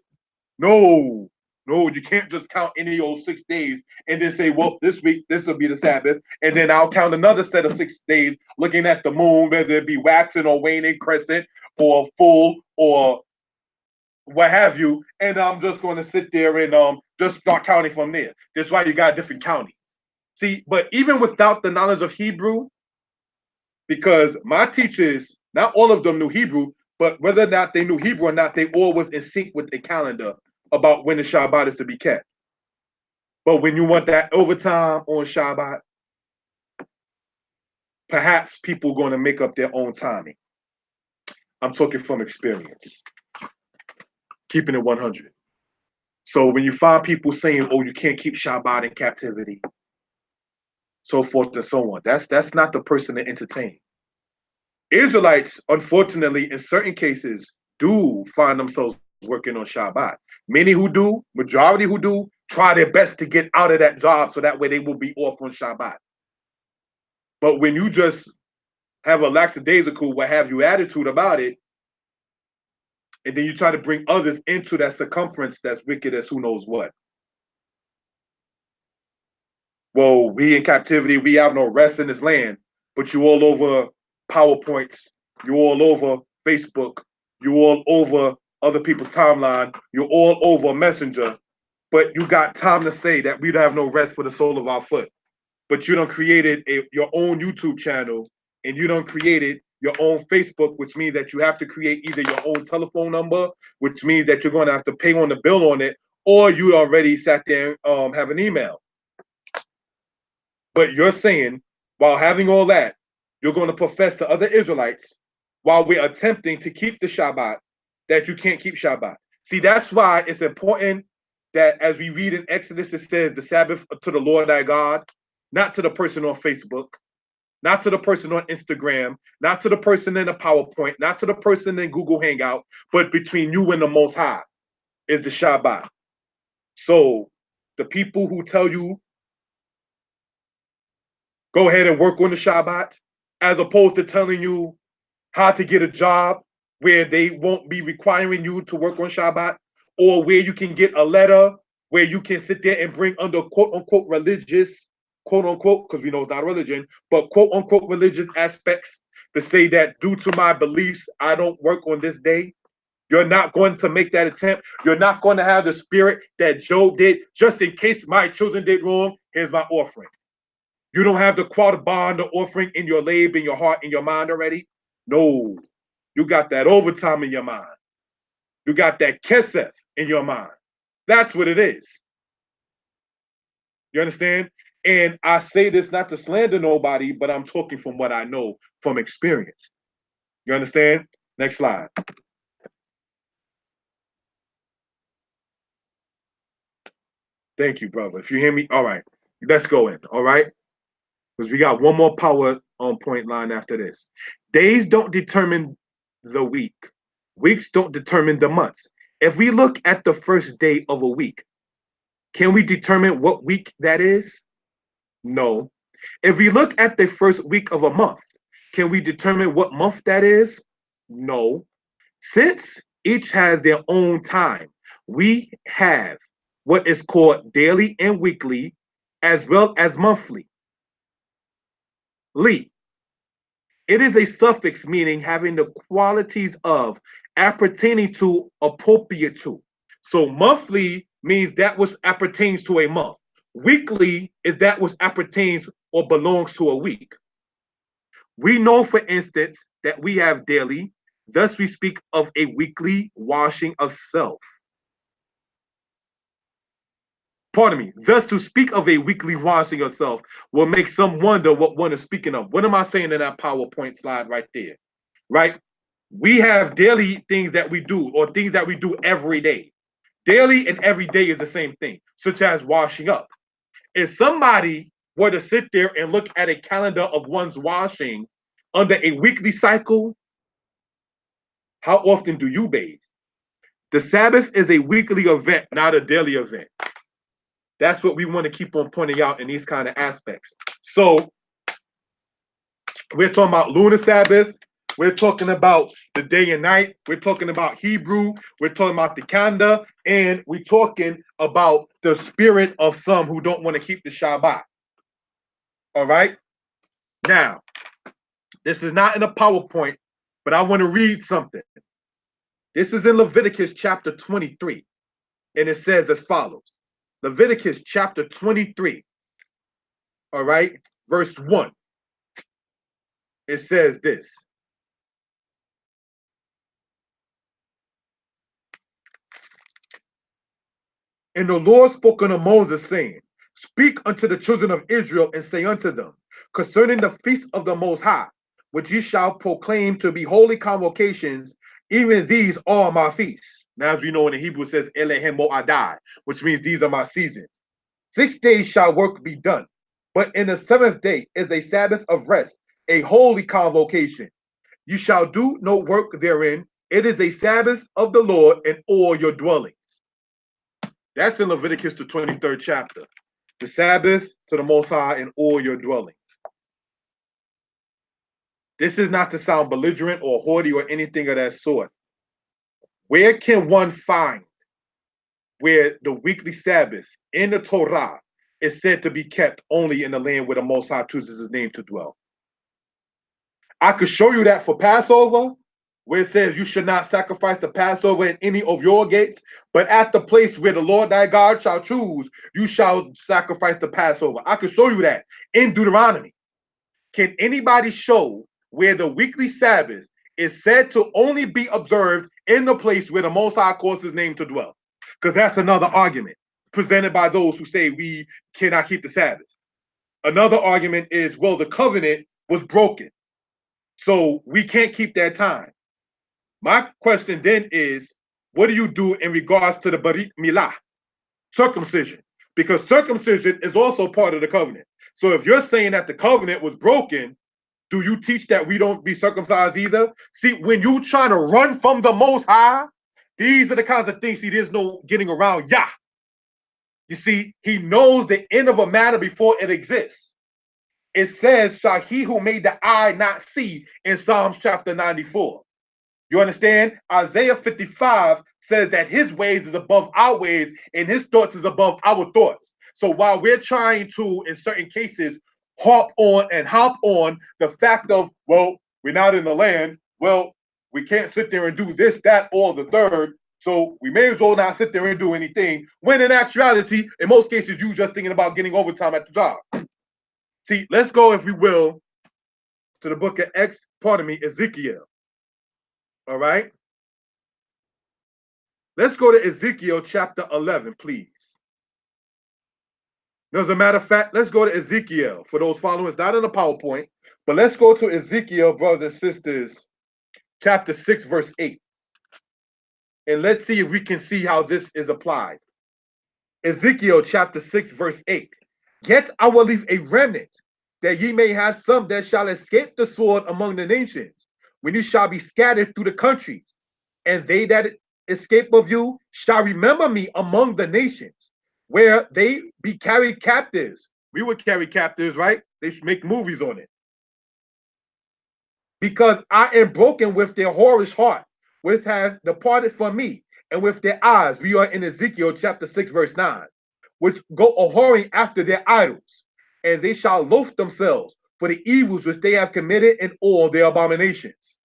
No, you can't just count any old 6 days and then say, well, this week, this will be the Sabbath. And then I'll count another set of 6 days looking at the moon, whether it be waxing or waning, crescent or full or what have you. And I'm just going to sit there and just start counting from there. That's why you got different counting. See, but even without the knowledge of Hebrew, because my teachers, not all of them knew Hebrew, but whether or not they knew Hebrew or not, they all was in sync with the calendar about when the Shabbat is to be kept. But when you want that overtime on Shabbat, perhaps people are going to make up their own timing. I'm talking from experience, keeping it 100. So when you find people saying, oh, you can't keep Shabbat in captivity, so forth and so on, that's not the person to entertain. Israelites, unfortunately, in certain cases, do find themselves working on Shabbat. Many who do, majority who do, try their best to get out of that job so that way they will be off on Shabbat. But when you just have a lackadaisical, what have you attitude about it, and then you try to bring others into that circumference that's wicked as who knows what. Well, we in captivity, we have no rest in this land, but you all over PowerPoints, you all over Facebook, you all over other people's timeline, you're all over Messenger, but you got time to say that we don't have no rest for the sole of our foot. But you done created your own YouTube channel, and you done created your own Facebook, which means that you have to create either your own telephone number, which means that you're going to have to pay on the bill on it, or you already sat there and have an email. But you're saying, while having all that, you're going to profess to other Israelites, while we're attempting to keep the Shabbat, that you can't keep Shabbat. See, that's why it's important that as we read in Exodus, it says the Sabbath to the Lord thy God, not to the person on Facebook, not to the person on Instagram, not to the person in the PowerPoint, not to the person in Google Hangout, but between you and the Most High is the Shabbat. So the people who tell you, go ahead and work on the Shabbat, as opposed to telling you how to get a job where they won't be requiring you to work on Shabbat, or where you can get a letter where you can sit there and bring under quote unquote religious, quote unquote, because we know it's not a religion, but quote unquote religious aspects to say that due to my beliefs, I don't work on this day. You're not going to make that attempt. You're not going to have the spirit that Job did, just in case my children did wrong, here's my offering. You don't have the quatabon, the offering in your lab, in your heart, in your mind already? No. You got that overtime in your mind. You got that kesef in your mind. That's what it is. You understand? And I say this not to slander nobody, but I'm talking from what I know from experience. You understand? Next slide. Thank you, brother. If you hear me, all right. Let's go in, all right? Because we got one more power on point line after this. Days don't determine the week. Weeks don't determine the months. If we look at the first day of a week, can we determine what week that is? No. If we look at the first week of a month, can we determine what month that is? No. Since each has their own time, we have what is called daily and weekly, as well as monthly. Lee. It is a suffix meaning having the qualities of appertaining to, appropriate to. So monthly means that which appertains to a month. Weekly is that which appertains or belongs to a week. We know, for instance, that we have daily, thus we speak of a weekly washing of self. Pardon me. Thus, to speak of a weekly washing of self will make some wonder what one is speaking of. What am I saying in that PowerPoint slide right there? Right? We have daily things that we do, or things that we do every day. Daily and every day is the same thing, such as washing up. If somebody were to sit there and look at a calendar of one's washing under a weekly cycle, how often do you bathe? The Sabbath is a weekly event, not a daily event. That's what we want to keep on pointing out in these kind of aspects. So we're talking about lunar Sabbath. We're talking about the day and night. We're talking about Hebrew. We're talking about the calendar. And we're talking about the spirit of some who don't want to keep the Shabbat. All right? Now, this is not in a PowerPoint, but I want to read something. This is in Leviticus chapter 23. And it says as follows. Leviticus chapter 23. All right? Verse 1. It says this. And the Lord spoke unto Moses, saying, Speak unto the children of Israel, and say unto them, concerning the feast of the Most High, which ye shall proclaim to be holy convocations, even these are my feasts. Now, as we know in the Hebrew, it says, Elohim Mo'adai, which means these are my seasons. 6 days shall work be done, but in the seventh day is a Sabbath of rest, a holy convocation. You shall do no work therein. It is a Sabbath of the Lord in all your dwellings. That's in Leviticus, the 23rd chapter. The Sabbath to the Most High in all your dwellings. This is not to sound belligerent or haughty or anything of that sort. Where can one find where the weekly Sabbath in the Torah is said to be kept only in the land where the Most High chooses his name to dwell? I could show you that for Passover, where it says you should not sacrifice the Passover in any of your gates, but at the place where the Lord thy God shall choose, you shall sacrifice the Passover. I could show you that in Deuteronomy. Can anybody show where the weekly Sabbath is said to only be observed in the place where the Most High calls his name to dwell? Because that's another argument presented by those who say we cannot keep the Sabbath. Another argument is, well, the covenant was broken, so we can't keep that time. My question then is, what do you do in regards to the Brit Milah, circumcision? Because circumcision is also part of the covenant. So if you're saying that the covenant was broken, do you teach that we don't be circumcised either? See, when you trying to run from the Most High, these are the kinds of things, see, there's no getting around Yah. You see, he knows the end of a matter before it exists. It says, shall he who made the eye not see in Psalms chapter 94. You understand? Isaiah 55 says that his ways is above our ways and his thoughts is above our thoughts. So while we're trying to, in certain cases, hop on the fact of, well, we're not in the land, well, we can't sit there and do this, that, or the third, so we may as well not sit there and do anything, when in actuality, in most cases, you just thinking about getting overtime at the job. See, let's go, if we will, to the book of Ezekiel. All right? Let's go to Ezekiel chapter 11, please. As a matter of fact, let's go to Ezekiel for those followers, not in the PowerPoint, but let's go to Ezekiel, brothers and sisters, chapter 6, verse 8. And let's see if we can see how this is applied. Ezekiel chapter 6, verse 8. Yet I will leave a remnant, that ye may have some that shall escape the sword among the nations, when ye shall be scattered through the countries. And they that escape of you shall remember me among the nations, where they be carried captives. We would carry captives, right? They should make movies on it. Because I am broken with their whorish heart, which has departed from me, and with their eyes. We are in Ezekiel chapter 6, verse 9, which go a whoring after their idols, and they shall loathe themselves for the evils which they have committed in all their abominations.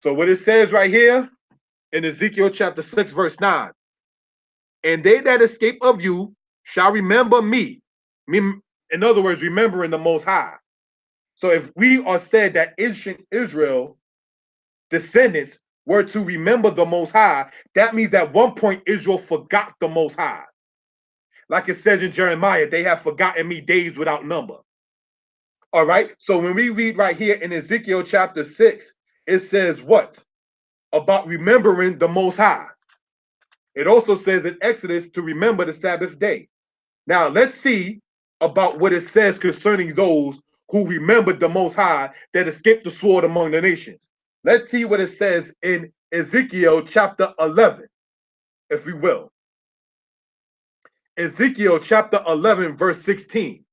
So what it says right here in Ezekiel chapter 6, verse 9, and they that escape of you shall remember me. In other words, remembering the Most High. So if we are said that ancient Israel descendants were to remember the Most High, that means at one point Israel forgot the Most High. Like it says in Jeremiah, they have forgotten me days without number. All right. So when we read right here in Ezekiel chapter 6, it says what? About remembering the Most High. It also says in Exodus to remember the Sabbath day. Now let's see about what it says concerning those who remembered the Most High that escaped the sword among the nations. Let's see what it says in Ezekiel chapter 11, if we will. Ezekiel chapter 11, verse 16.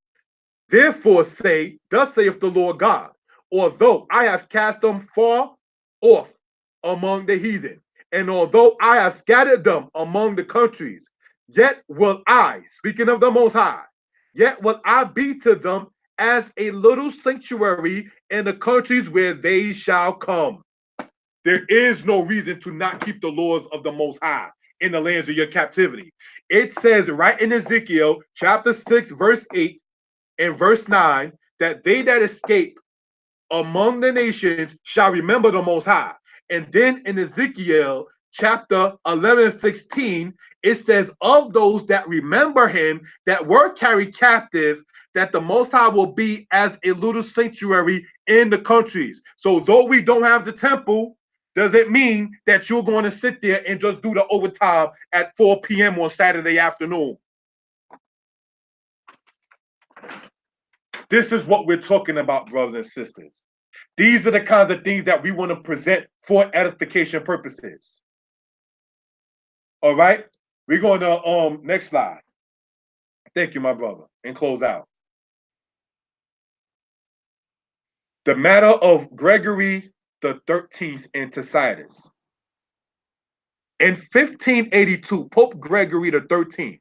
Therefore say, thus saith the Lord God, although I have cast them far off among the heathen, and although I have scattered them among the countries, yet will I, speaking of the Most High, yet will I be to them as a little sanctuary in the countries where they shall come. There is no reason to not keep the laws of the Most High in the lands of your captivity. It says right in Ezekiel chapter 6, verse 8 and verse 9, that they that escape among the nations shall remember the Most High. And then in Ezekiel chapter 11 and 16, it says, of those that remember him that were carried captive, that the Most High will be as a little sanctuary in the countries. So though we don't have the temple, does it mean that you're going to sit there and just do the overtime at 4 p.m. on Saturday afternoon? This is what we're talking about, brothers and sisters. These are the kinds of things that we want to present for edification purposes. All right, we're going to next slide. Thank you, my brother, and close out. The matter of Gregory the 13th and Tacitus. In 1582, Pope Gregory the 13th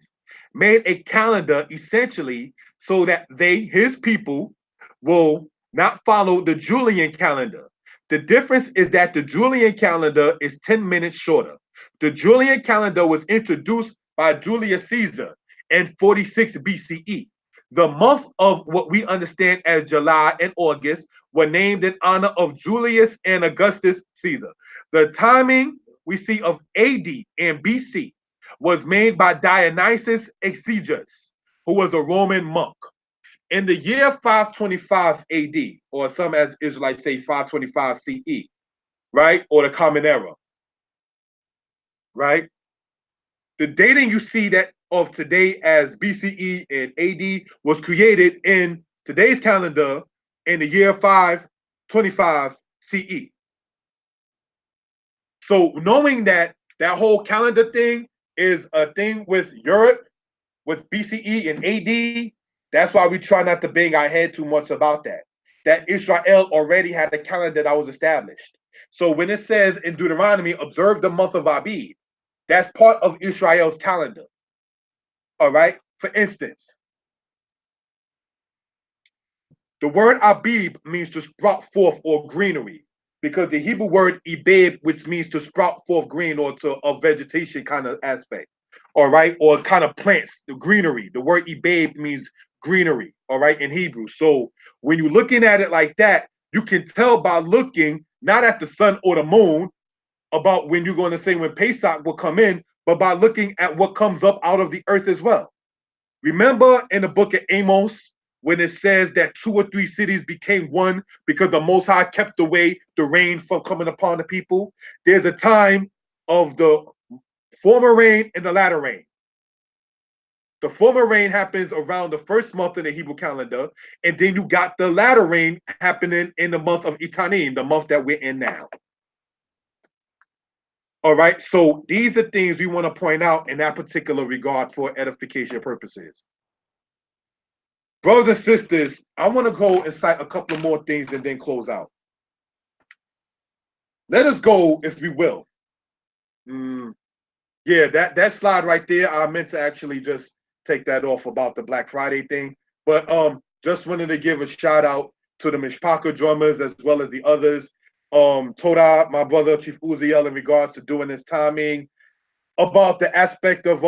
made a calendar essentially so that his people, will not follow the Julian calendar. The difference is that the Julian calendar is 10 minutes shorter. The Julian calendar was introduced by Julius Caesar in 46 BCE. The months of what we understand as July and August were named in honor of Julius and Augustus Caesar. The timing we see of AD and BC was made by Dionysius Exiguus, who was a Roman monk. In the year 525 AD, or some as Israelites say 525 CE, right? Or the Common Era, right? The dating you see that of today as BCE and AD was created in today's calendar in the year 525 CE. So knowing that that whole calendar thing is a thing with Europe, with BCE and AD, that's why we try not to bang our head too much about that. That Israel already had a calendar that was established. So when it says in Deuteronomy, observe the month of Abib, that's part of Israel's calendar. All right? For instance, the word Abib means to sprout forth or greenery, because the Hebrew word Ibib, which means to sprout forth green or to a vegetation kind of aspect, all right, or kind of plants, the greenery. The word Ibib means greenery, all right, in Hebrew. So when you're looking at it like that, you can tell by looking not at the sun or the moon about when you're going to say when Pesach will come in, but by looking at what comes up out of the earth as well. Remember in the book of Amos, when it says that 2 or 3 cities became one because the Most High kept away the rain from coming upon the people? There's a time of the former rain and the latter rain. The former rain happens around the first month in the Hebrew calendar, and then you got the latter rain happening in the month of Itanim, the month that we're in now. All right, so these are things we want to point out in that particular regard for edification purposes. Brothers and sisters, I want to go and cite a couple of more things and then close out. Let us go, if we will. Yeah, that slide right there, I meant to actually just take that off about the Black Friday thing. But just wanted to give a shout out to the Mishpaka drummers as well as the others. Toda, my brother, Chief Uziel, in regards to doing this timing about the aspect of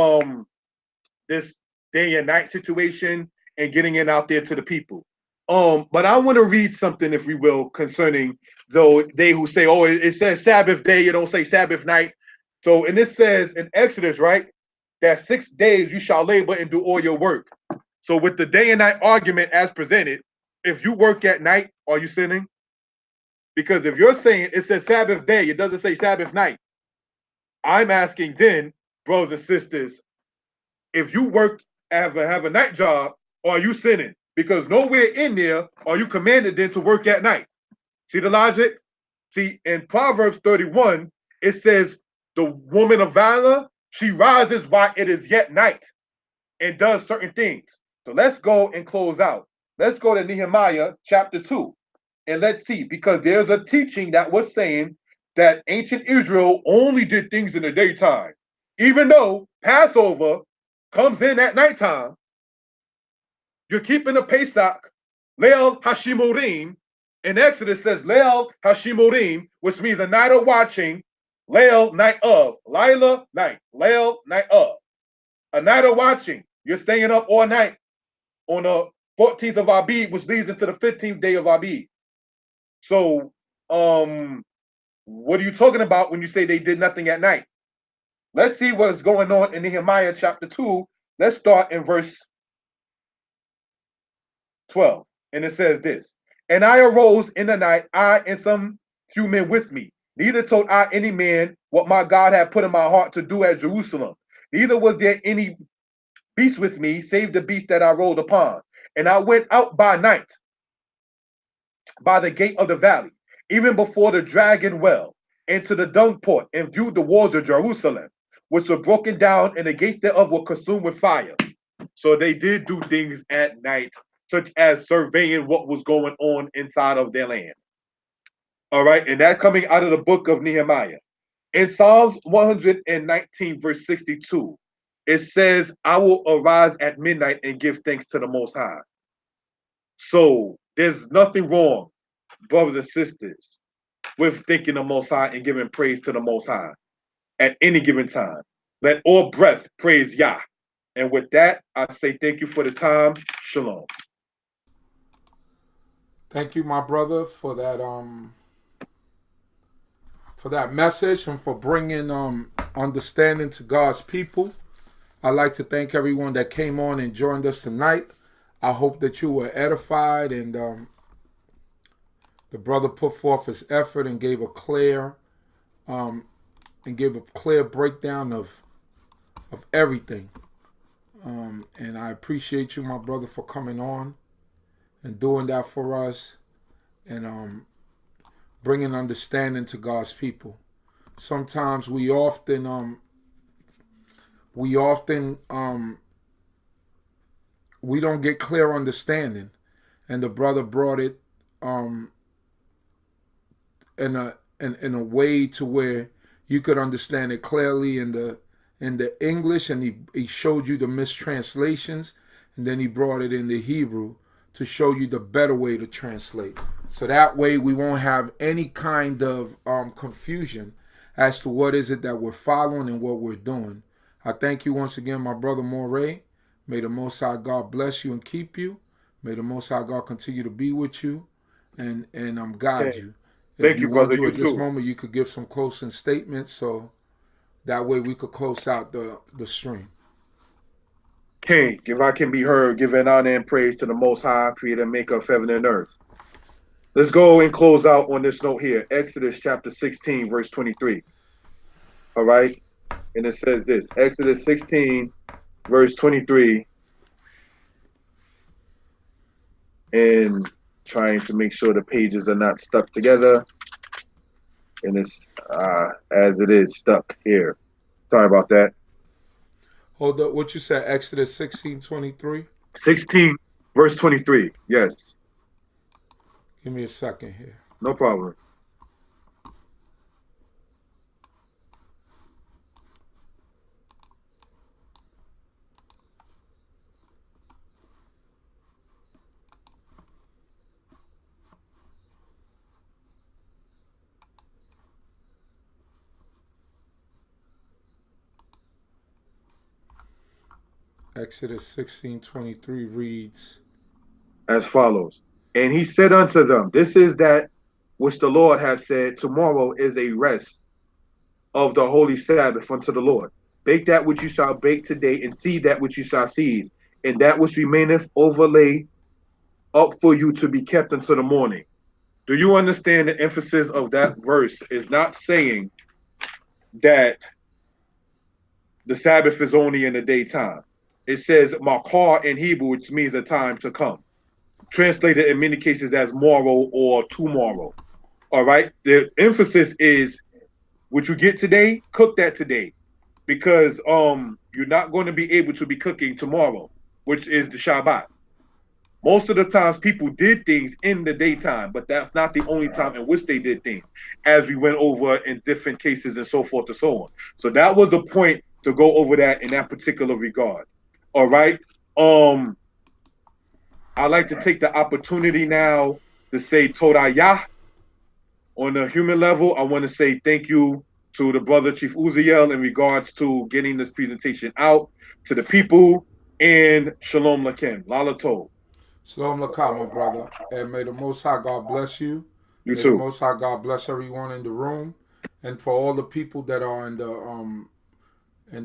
this day and night situation and getting it out there to the people. But I want to read something, if we will, concerning they who say, oh, it says Sabbath day, you don't say Sabbath night. So, and it says in Exodus, right, that 6 days you shall labor and do all your work. So with the day and night argument as presented, if you work at night, are you sinning? Because if you're saying it says Sabbath day, it doesn't say Sabbath night. I'm asking then, brothers and sisters, if you work, have a night job, are you sinning? Because nowhere in there are you commanded then to work at night. See the logic? See, in Proverbs 31, it says, the woman of valor, she rises while it is yet night and does certain things. So let's go and close out. Let's go to Nehemiah chapter 2. And let's see, because there's a teaching that was saying that ancient Israel only did things in the daytime. Even though Passover comes in at nighttime, you're keeping the Pesach, Leil Hashimorim. In Exodus says Leil Hashimorim, which means a night of watching, Leil, night of, Lila, night, Leil, night of. A night of watching. You're staying up all night on the 14th of Abib, which leads into the 15th day of Abib. So, what are you talking about when you say they did nothing at night? Let's see what's going on in Nehemiah chapter 2. Let's start in verse 12. And it says this, and I arose in the night, I and some few men with me. Neither told I any man what my God had put in my heart to do at Jerusalem. Neither was there any beast with me, save the beast that I rode upon. And I went out by night by the gate of the valley, even before the dragon well, into the dung port, and viewed the walls of Jerusalem, which were broken down, and the gates thereof were consumed with fire. So they did do things at night, such as surveying what was going on inside of their land. All right, and that's coming out of the book of Nehemiah. In Psalms 119, verse 62, it says, I will arise at midnight and give thanks to the Most High. So there's nothing wrong, brothers and sisters, with thanking the Most High and giving praise to the Most High at any given time. Let all breath praise Yah. And with that, I say thank you for the time. Shalom. Thank you, my brother, for that message and for bringing understanding to God's people. I'd like to thank everyone that came on and joined us tonight. I hope that you were edified, and the brother put forth his effort and gave a clear breakdown of everything. And I appreciate you, my brother, for coming on and doing that for us, and bringing understanding to God's people. Sometimes we don't get clear understanding, and the brother brought it in a way to where you could understand it clearly in the English, and he showed you the mistranslations, and then he brought it in the Hebrew to show you the better way to translate. So that way we won't have any kind of confusion as to what is it that we're following and what we're doing. I thank you once again, my brother Moray. May the Most High God bless you and keep you. May the Most High God continue to be with you and guide you. Thank you, brother. At this moment, you could give some closing statements, so that way we could close out the stream. King, if I can be heard, giving honor and praise to the Most High, creator and maker of heaven and earth. Let's go and close out on this note here. Exodus chapter 16, verse 23. All right. And it says this, Exodus 16, verse 23, and trying to make sure the pages are not stuck together. And it's as it is stuck here. Sorry about that. Hold up. What you said? Exodus 16:23. 16, verse 23. Yes, Give me a second here. no problem. Exodus 16:23 reads, As follows. And he said unto them, this is that which the Lord has said, tomorrow is a rest of the holy Sabbath unto the Lord. Bake that which you shall bake today, and seed that which you shall seize, and that which remaineth overlay up for you to be kept until the morning. Do you understand the emphasis of that verse is not saying that the Sabbath is only in the daytime. It says makar in Hebrew, which means a time to come. Translated in many cases as morrow or tomorrow. All right. The emphasis is what you get today, cook that today. Because you're not going to be able to be cooking tomorrow, which is the Shabbat. Most of the times people did things in the daytime, but that's not the only time in which they did things, as we went over in different cases and so forth and so on. So that was the point to go over that in that particular regard. All right. I like to take the opportunity now to say Todah Yah. On the human level, I want to say thank you to the brother Chief Uziel in regards to getting this presentation out to the people, and Shalom Lakem. Lala Tov. Shalom Lakat, my brother. And may the Most High God bless you. You May too. the Most High God bless everyone in the room. And for all the people that are in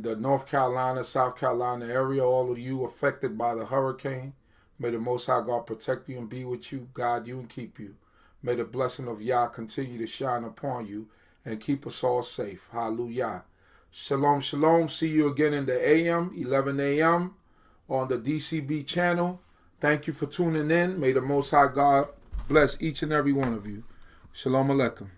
the North Carolina, South Carolina area, all of you affected by the hurricane, may the Most High God protect you and be with you, guide you and keep you. May the blessing of Yah continue to shine upon you and keep us all safe. Hallelujah. Shalom, shalom. See you again in the AM, 11 a.m. on the DCB channel. Thank you for tuning in. May the Most High God bless each and every one of you. Shalom Aleichem.